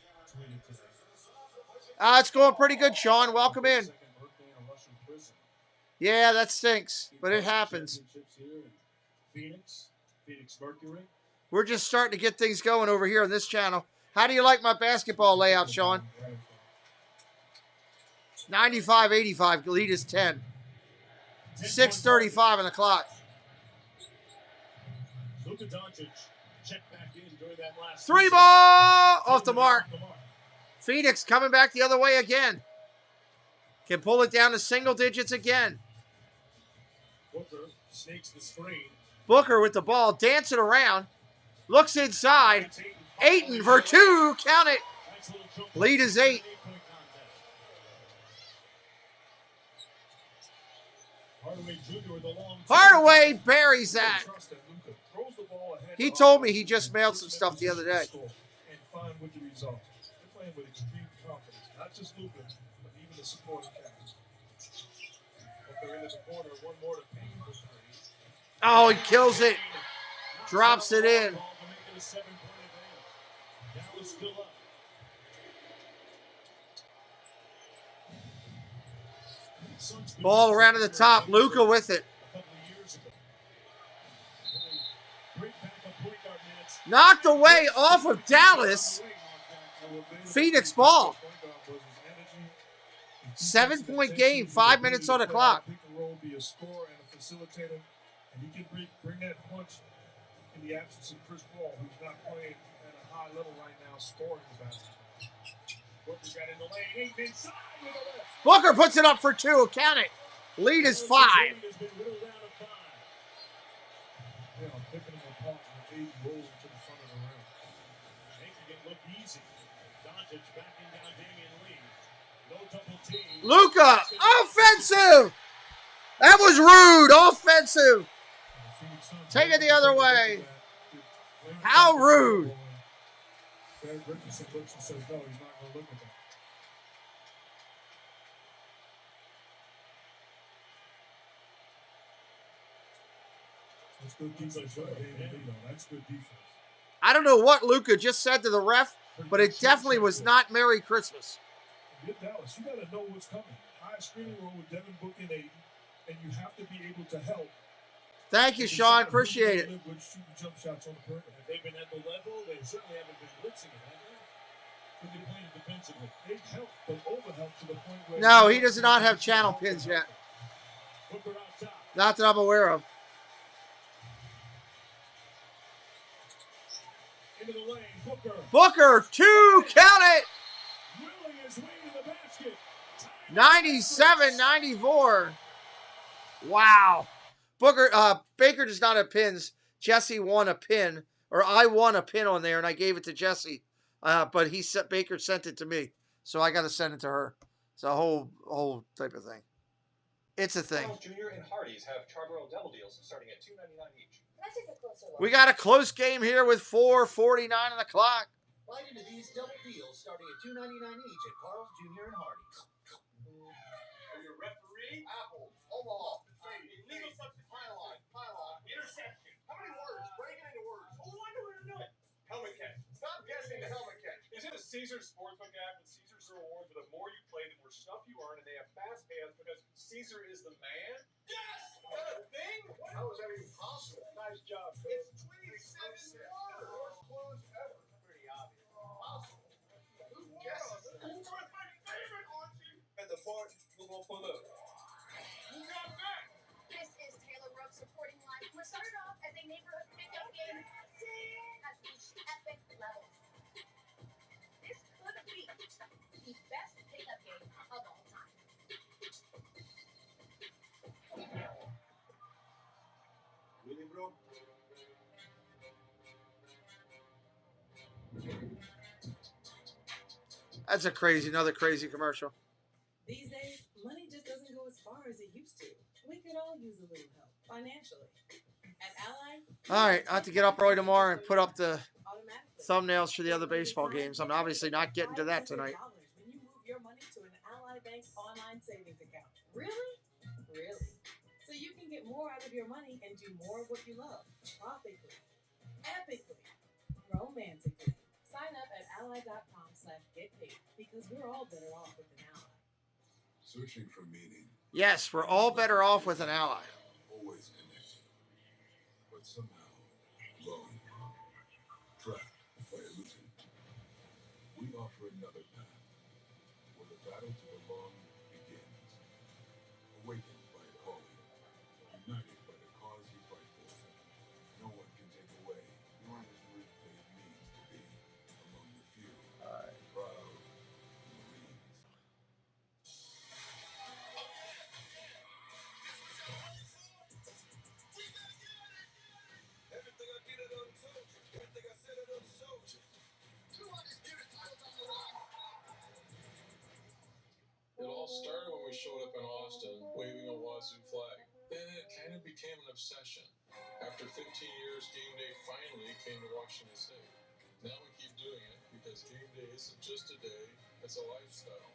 It's going pretty good, Sean. Welcome in. Yeah, that stinks, but it happens. Phoenix Mercury. We're just starting to get things going over here on this channel. How do you like my basketball layout, Sean? 95-85. Lead is 10. 6:35 on the clock. Luka Doncic checked back in during that last Three ball off the mark. Phoenix coming back the other way again. Can pull it down to single digits again. Booker snakes the screen. Booker with the ball, dancing around. Looks inside. Ayton for two. Count it. Lead is 8. Hardaway buries that. He told me he just mailed some stuff the other day. And fine with the result. They're playing with extreme confidence. Not just Luka, but even the supporting cast. But they're into the corner. One more to Payne for 3. Oh, he kills it. Drops it in. Ball around to the top. Luka with it. Knocked away off of Dallas. Phoenix ball. 7-point game. 5 minutes on the clock. Be a scorer and a facilitator, and he can bring that punch in the absence of Chris Paul, who's not playing at a high level right now, scoring the basketball. Booker got in the lane, inside with the left. Booker puts it up for 2. Count it. Lead is 5. Yeah, picking him apart and Aiden rolls to the front of the rim. Making it look easy. Doncic backing down Damian Lee. No double team. Luka, offensive. That was rude. Offensive. Take it the other way. How rude. Richardson looks and says, no, he's not going to look at that. That's good defense. That's good defense. I don't know what Luka just said to the ref, but it definitely was not Merry Christmas. Dallas, you got to know what's coming. High screening roll with Devin Book and Aiden, and you have to be able to help. Thank you, Sean. Appreciate it. Jump shots on the perimeter. Have they been at the level? They certainly haven't been blitzing it, have they? But they played it defensively. They've helped, but overhelped to the point where... No, he does not have channel pins yet. Not that I'm aware of. Into the lane, Booker, 2, count it! 97-94. Wow. Baker does not have pins. Jesse won a pin, or I won a pin on there, and I gave it to Jesse. But Baker sent it to me, so I got to send it to her. It's a whole type of thing. It's a thing. Carl's Jr. and Hardee's have Charbroil double deals starting at $2.99 each. Let's take a closer look. We got a close game here with 4:49 on the clock. Bite into these double deals starting at $2.99 each at Carl's Jr. and Hardee's. For your referee, Apple, Omaha, illegal substance, pylon, interception. How many words? Break it into words. Oh, I don't know. Helmet catch. Stop guessing the helmet catch. Is it a Caesar's Sportsbook app? And Caesar's rewards, the more you play, the more stuff you earn, and they have fast payouts because Caesar is the man? Yes! Is that a thing? How is that even possible? Nice job, It's 27 words. Worst clues ever. Pretty obvious. Possible. Who guesses? That's my favorite, Archie! And the part we're going to pull up. Who got that? This is Taylor Brooks reporting live. What started off as a neighborhood pickup game has reached epic levels. This could be the best pickup game of all time. Really, bro? That's another crazy commercial. These days, money just doesn't go as far as it used to. We could all use a little help financially. At Ally, All right, I have to get up early tomorrow and put up the thumbnails for the other baseball games. I'm obviously not getting to that tonight. when you move your money to an Ally Bank online savings account. Really? Really? So you can get more out of your money and do more of what you love. Tropically, epically, romantically. Sign up at ally.com/getpaid because we're all better off with an ally. Searching for meaning. Yes, we're all better off with an ally. Always connected. But somehow, alone. Trapped by illusion. We offer another path. Where the battle to belong begins. Awakened by a calling. United by the cause we fight for. No one can take away what it means to be among the few. Proud Marines. Everything I did, I done told you. Everything I said, I done showed you. 2 undisputed titles on the line. It all started when we showed up in Austin, waving a Wazoo flag. Then it kind of became an obsession. After 15 years, game day finally came to Washington State. Now we keep doing it because game day isn't just a day, it's a lifestyle.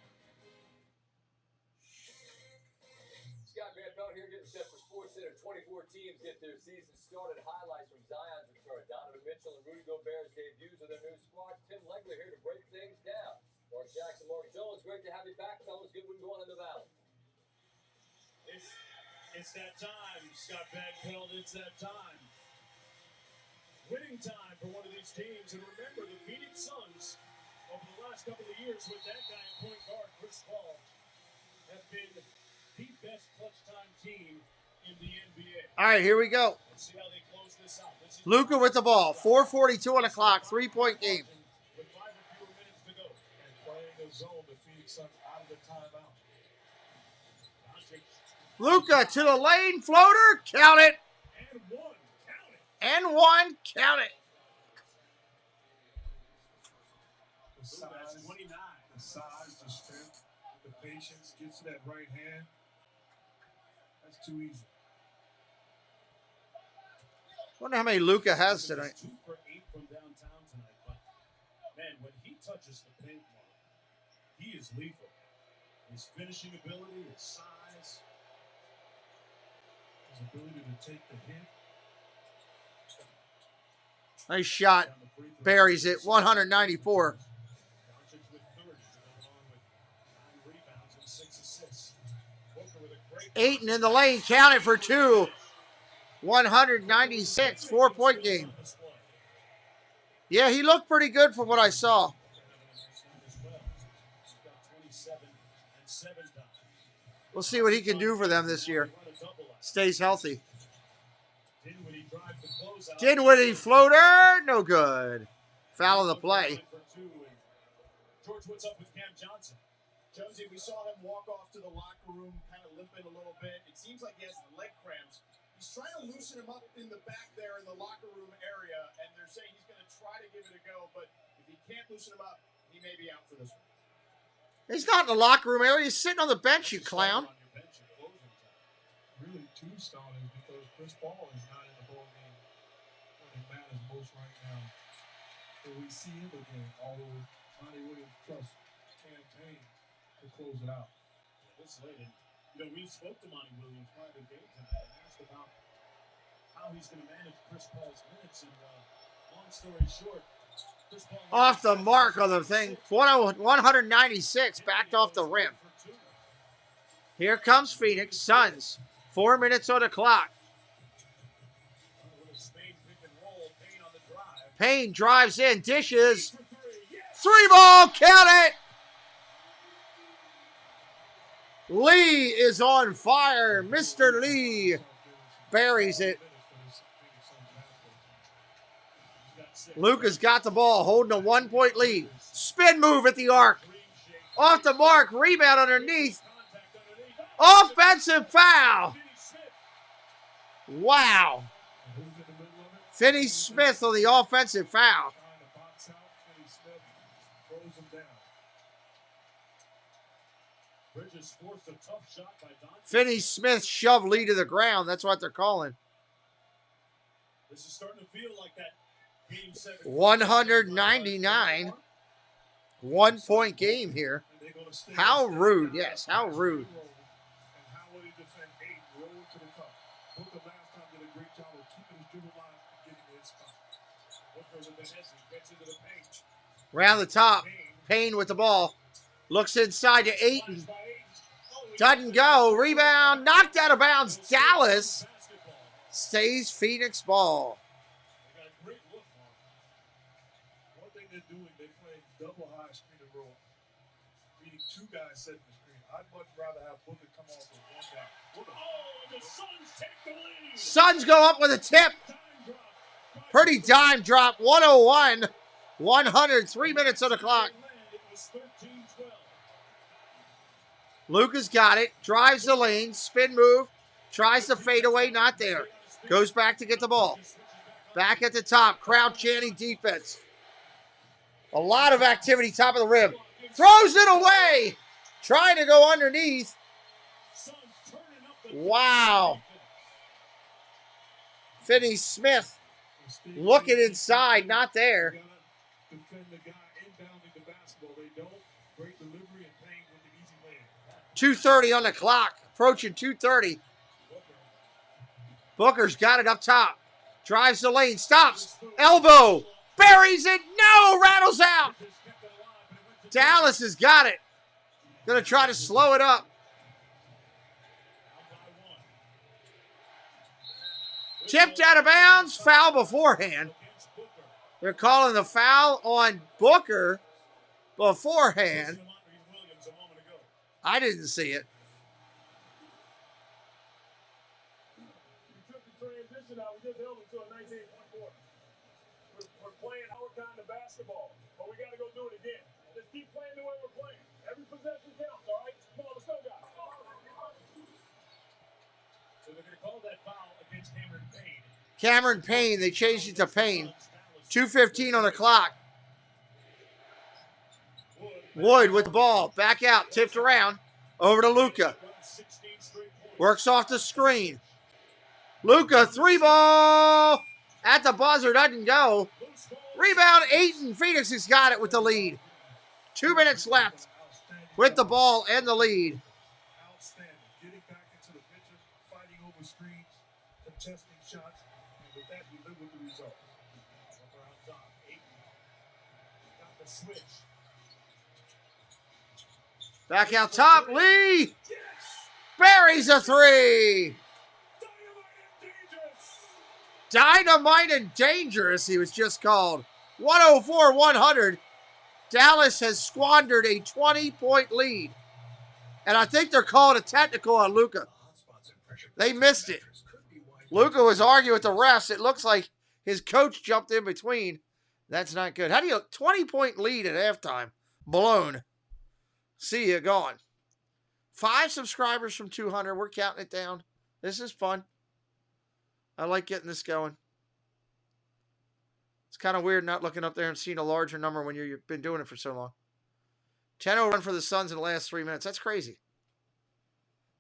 Scott Van Pelt here, getting set for SportsCenter. 24 teams get their season started. Highlights from Zion's return. Donovan Mitchell and Rudy Gobert's debuts of their new squad. Tim Legler here to break things down. Mark Jackson, Mark Jones, great to have you back, fellas. Good one going in the Valley. It's that time, Scott Van Pelt. It's that time. Winning time for one of these teams. And remember, the Phoenix Suns, over the last couple of years with that guy in point guard, Chris Paul, have been the best clutch time team in the NBA. All right, here we go. Let's see how they close this out. Luka with the ball. 4:42 on the clock. 3-point game. With 5 or fewer minutes to go. And playing a zone, the Phoenix Suns out of the timeout. Luka to the lane. Floater. Count it. And one. Count it. The size, the strength, the patience, gets to that right hand. That's too easy. Wonder how many Luka has tonight. 2 for 8 from downtown tonight, but man, when he touches the paint, he is lethal. His finishing ability, his size, his ability to take the hit. Nice shot. Buries it. 194. Ayton in the lane. Counted for two. 196. 4-point game. Yeah, he looked pretty good from what I saw. We'll see what he can do for them this year. Stays healthy. Dinwiddie floater. No good. Foul of the play. George, what's up with Cam Johnson? Jonesy, we saw him walk off to the locker room, kind of limping a little bit. It seems like he has leg cramps. He's trying to loosen him up in the back there in the locker room area, and they're saying he's going to try to give it a go, but if he can't loosen him up, he may be out for this one. He's not in the locker room area. He's sitting on the bench, you clown. Really, tombstone is because Chris Paul is not in the ball game when it matters most right now. So we see him again, although Monty Williams trusts campaign to close it out. This late, we spoke to Monty Williams prior to the game tonight and asked about how he's going to manage Chris Paul's minutes. And long story short, Chris Paul Off the mark on the thing. 196, backed off the rim. Here comes Phoenix Suns. 4 minutes on the clock. Payne drives in, dishes. 3-ball, count it! Lee is on fire. Mr. Lee buries it. Luka's got the ball, holding a 1-point lead. Spin move at the arc. Off the mark, rebound underneath. Offensive foul. Wow. Finney Smith on the offensive foul. Finney Smith shoved Lee to the ground. That's what they're calling. This is starting to feel like that game 7. 199. 1-point game here. How rude. Yes, how rude. Round the top. Payne with the ball. Looks inside to Ayton. Doesn't go. Rebound. Knocked out of bounds. Dallas. Stays Phoenix ball. One thing they're doing, they're playing double high screen and roll. Meaning two guys setting the screen. I'd much rather have Booker come off with one guy. Oh, the Suns take the lead. Suns go up with a tip. Pretty dime drop. 101. 100. 3 minutes on the clock. Luka's got it. Drives the lane. Spin move. Tries to fade away. Not there. Goes back to get the ball. Back at the top. Crowd chanting defense. A lot of activity top of the rim. Throws it away. Trying to go underneath. Wow. Finney Smith looking inside. Not there. 2:30 on the clock. Approaching 2:30. Booker's got it up top. Drives the lane. Stops. Elbow. Buries it. No. Rattles out. Dallas has got it. Going to try to slow it up. Tipped out of bounds. Foul beforehand. They're calling the foul on Booker beforehand. I didn't see it. We're playing our kind of basketball, but we got to go do it again. Just keep playing the way we're playing. Every possession counts, all right? Come on, let's go, guys. So they're going to call that foul against Cameron Payne. Cameron Payne. They changed it to Payne. 2:15 on the clock. Wood with the ball. Back out. Tipped around. Over to Luka. Works off the screen. Luka, 3-ball. At the buzzer. Doesn't go. Rebound, Ayton. Phoenix has got it with the lead. 2 minutes left with the ball and the lead. Outstanding. Getting back into the picture, fighting over screens, contesting shots, and with that, you live with the result. Back out top, Lee buries a three. Dynamite and dangerous, he was just called. 104-100. Dallas has squandered a 20-point lead. And I think they're calling a technical on Luka. They missed it. Luka was arguing with the refs. It looks like his coach jumped in between. That's not good. How do you 20-point lead at halftime? Blown. See ya, gone. 5 subscribers from 200. We're counting it down. This is fun. I like getting this going. It's kind of weird not looking up there and seeing a larger number when you've been doing it for so long. 10-0 run for the Suns in the last 3 minutes. That's crazy.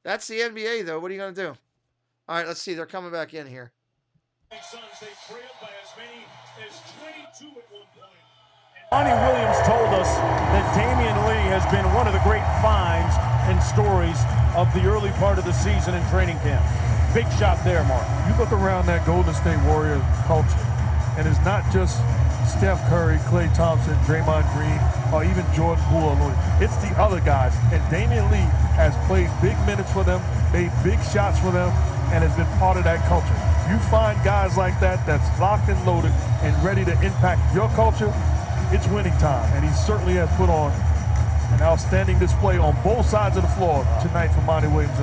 That's the NBA, though. What are you going to do? All right, let's see. They're coming back in here. Monty Williams told us that Damian Lee has been one of the great finds and stories of the early part of the season in training camp. Big shot there, Mark. You look around that Golden State Warrior culture, and it's not just Steph Curry, Klay Thompson, Draymond Green, or even Jordan Poole. It's the other guys. And Damian Lee has played big minutes for them, made big shots for them, and has been part of that culture. You find guys like that that's locked and loaded and ready to impact your culture, it's winning time. And he certainly has put on an outstanding display on both sides of the floor tonight for Monty Williams.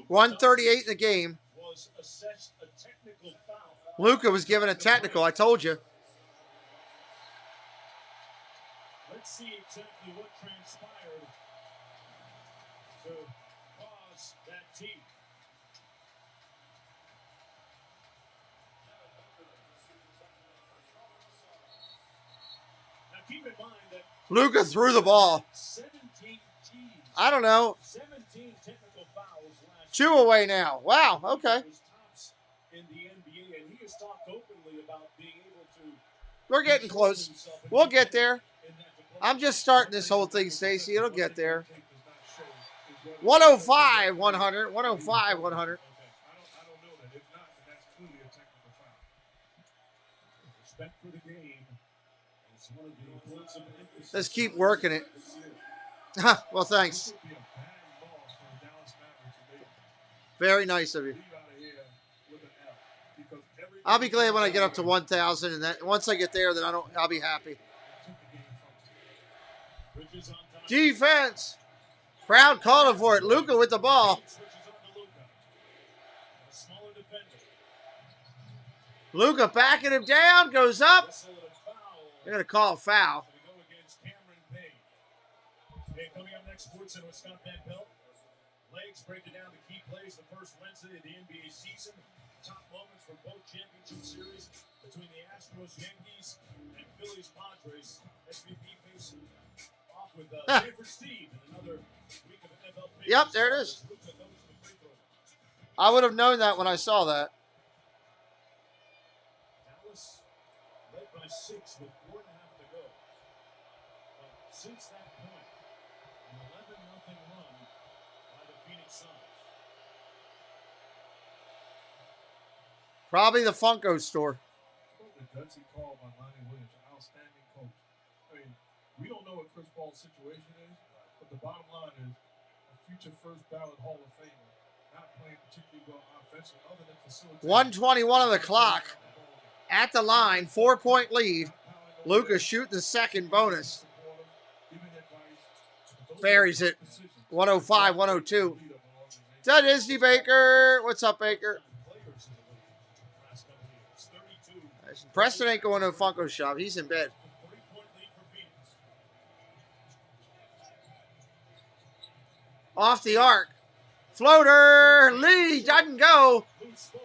138 in the game. Luka was given a technical, I told you. Let's see exactly what transpired to cause that team. Now keep in mind that Luka threw the ball. 17 teams. I don't know. 17 technical fouls last 2 away now. Wow, okay. in the NBA, and he has talked openly about being able to. We're getting close. We'll get there. I'm just starting this whole thing, Stacey. It'll get there. 105, 100. 105, 100. Let's keep working it. Well, thanks. Very nice of you. I'll be glad when I get up to 1,000, and then once I get there, then I'll be happy. Defense. Crowd calling for it. Luka with the ball. Luka backing him down, goes up. They're going to call a foul. Coming up next, SportsCenter with Scott Van Pelt. Legs breaking down the key plays the first Wednesday of the NBA season. Top moments from both championship series between the Astros, Yankees, and Phillies, Padres. SVP facing off with Favorite Steve in another week of NFL. Yep, there it is. I would have known that when I saw that. Dallas led by 6 with 4.5 to go. But since that point, an 11-0 run by the Phoenix Suns. Probably the Funko store. The gutsy call by Monty Williams, an outstanding coach. I mean, we don't know what Chris Paul's situation is, but the bottom line is a future first ballot Hall of Famer, not playing particularly well offensively, other than facilitating. 1:21 on the clock. At the line, 4-point lead. Luka shooting the second bonus. Buries it. 105, 102. To Disney Baker. What's up, Baker? Preston ain't going to a Funko shop. He's in bed. Off the arc. Floater. Lee doesn't go.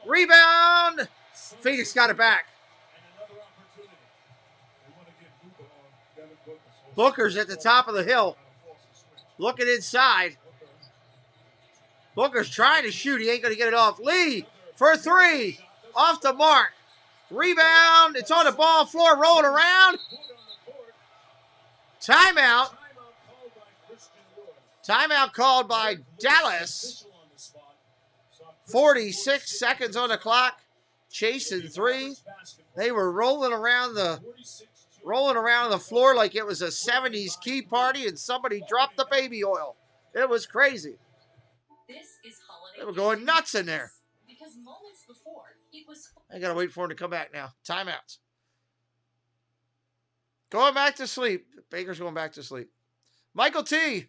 Rebound. Phoenix got it back. Booker's at the top of the hill. Looking inside. Booker's trying to shoot. He ain't going to get it off. Lee for 3. Off the mark. Rebound. It's on the ball floor. Rolling around. Timeout. Timeout called by Dallas. 46 seconds on the clock. chasing three. They were rolling around the floor like it was a 70s key party and somebody dropped the baby oil. It was crazy. They were going nuts in there. I gotta wait for him to come back now. Timeouts. Going back to sleep. Baker's going back to sleep. Michael T.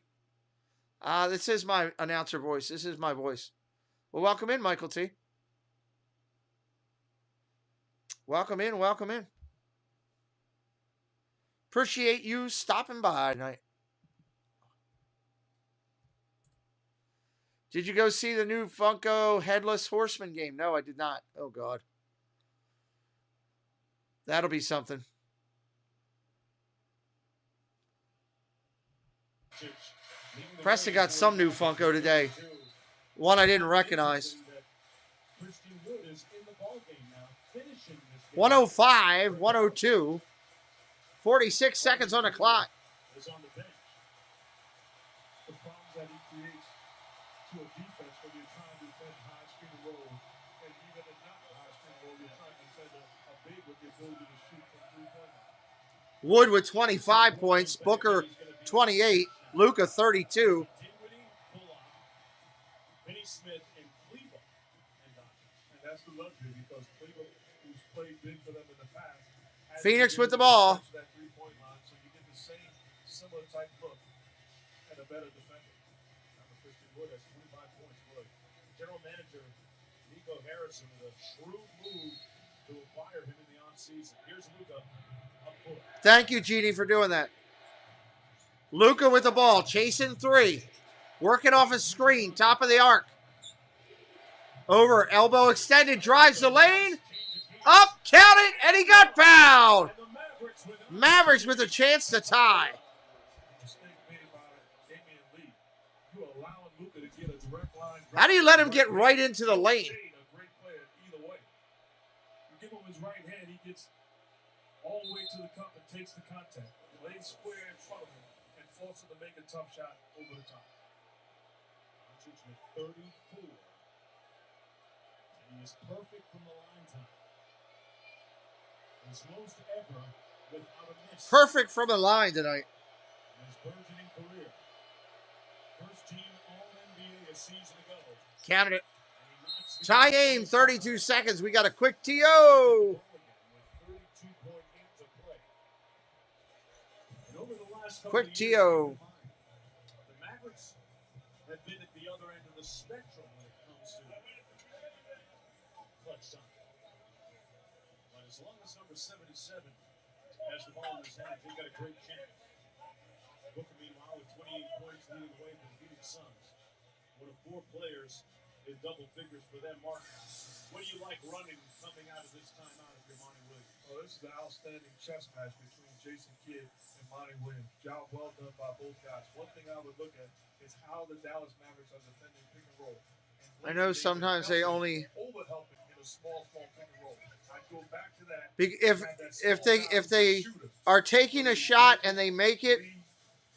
This is my announcer voice. This is my voice. Well, welcome in, Michael T. Welcome in, welcome in. Appreciate you stopping by tonight. Did you go see the new Funko Headless Horseman game? No, I did not. Oh, God. That'll be something. Preston got some new Funko today. One I didn't recognize. 105, 102. 46 seconds on the clock. The problems that he creates to a defense when you're trying to defend high screen roll, and even if not high screen roll, you're trying to defend a big with the ability to shoot from three-point line. Wood with 25 points. Booker 28. Luka 32. Vinny Smith and Cleveland. And that's the luxury because Cleveland, who's played big for them in the past, Phoenix with the ball. That three-point line, so you get the same similar type look and a better defender. Christian Wood has 25 points. Wood. General manager Nico Harrison with a shrewd move to acquire him in the offseason. Here's Luka up court. Thank you, Genie, for doing that. Luka with the ball, chasing three. Working off a screen, top of the arc. Over, elbow extended, drives the lane. Up, count it, and he got fouled. Mavericks with a chance to tie. How do you let him get right into the lane? You give him his right hand, he gets all the way to the cup and takes the contact. Lays square in front of him and forces him to make a tough shot over the top. Doncic with 34. And he is perfect from the line time. His most ever without a miss. Perfect from the line tonight. His burgeoning career. First team All-NBA a season ago. Counted it. Tie game, 32 seconds. We got a quick TO. Quick TO. The Mavericks have been at the other end of the spectrum when it comes to clutch time. But as long as number 77 has the ball in his hands, they've got a great chance. Booker, meanwhile, with 28 points leading the way for the Phoenix Suns. One of four players in double figures for them. Mark, what do you like running coming out of this timeout if you're Monty Williams? Oh, this is an outstanding chess match between Jason Kidd and Monty Williams. Job well done by both guys. One thing I would look at is how the Dallas Mavericks are defending pick and roll. I know sometimes they only Overhelping in a small pick and roll. I go back to that. if they are taking a shot and they make it,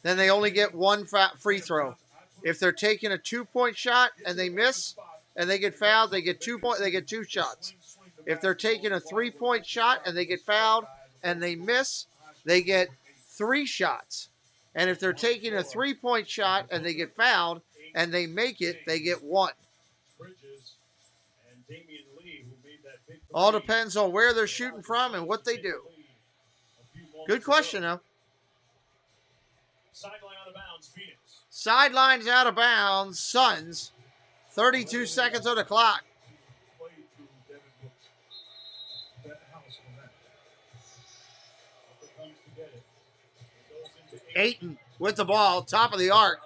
then they only get one free throw. If they're taking a 2-point shot and they miss and they get fouled, they get 2 points. They get 2 shots. If they're taking a 3-point shot and they get fouled and they miss, they get 3 shots. And if they're taking a 3-point shot and they get fouled and they make it, they get 1. All depends on where they're shooting from and what they do. Good question, though. Sideline out of bounds, Phoenix. Sidelines out of bounds, Suns. 32 seconds on the clock. Ayton with the ball, top of the arc.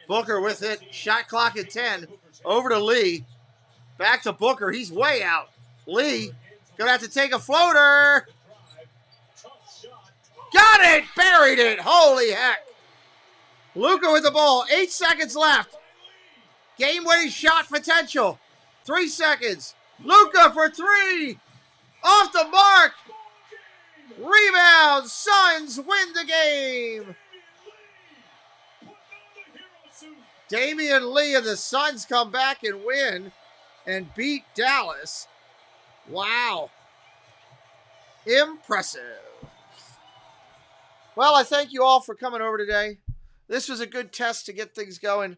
Booker with it. Shot clock at 10. Over to Lee. Back to Booker. He's way out. Lee gonna have to take a floater. Got it! Buried it! Holy heck! Luka with the ball. 8 seconds left. Game-winning shot potential. 3 seconds. Luka for 3. Off the mark. Rebound. Suns win the game. Damian Lee and the Suns come back and win and beat Dallas. Wow. Impressive. Well, I thank you all for coming over today. This was a good test to get things going.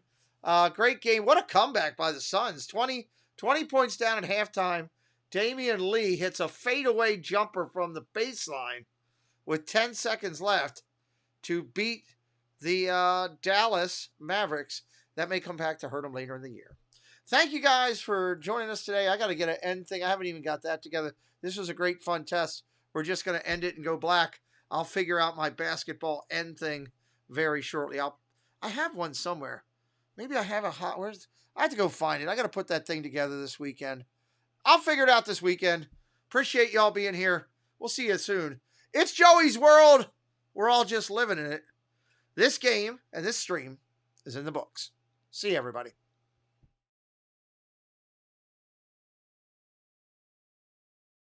Great game. What a comeback by the Suns. 20 points down at halftime. Damian Lee hits a fadeaway jumper from the baseline with 10 seconds left to beat the Dallas Mavericks. That may come back to hurt them later in the year. Thank you guys for joining us today. I got to get an end thing. I haven't even got that together. This was a great fun test. We're just going to end it and go black. I'll figure out my basketball end thing very shortly. I have one somewhere. Maybe I have a hot. I have to go find it. I got to put that thing together this weekend. I'll figure it out this weekend. Appreciate y'all being here. We'll see you soon. It's Joey's World. We're all just living in it. This game and this stream is in the books. See you, everybody.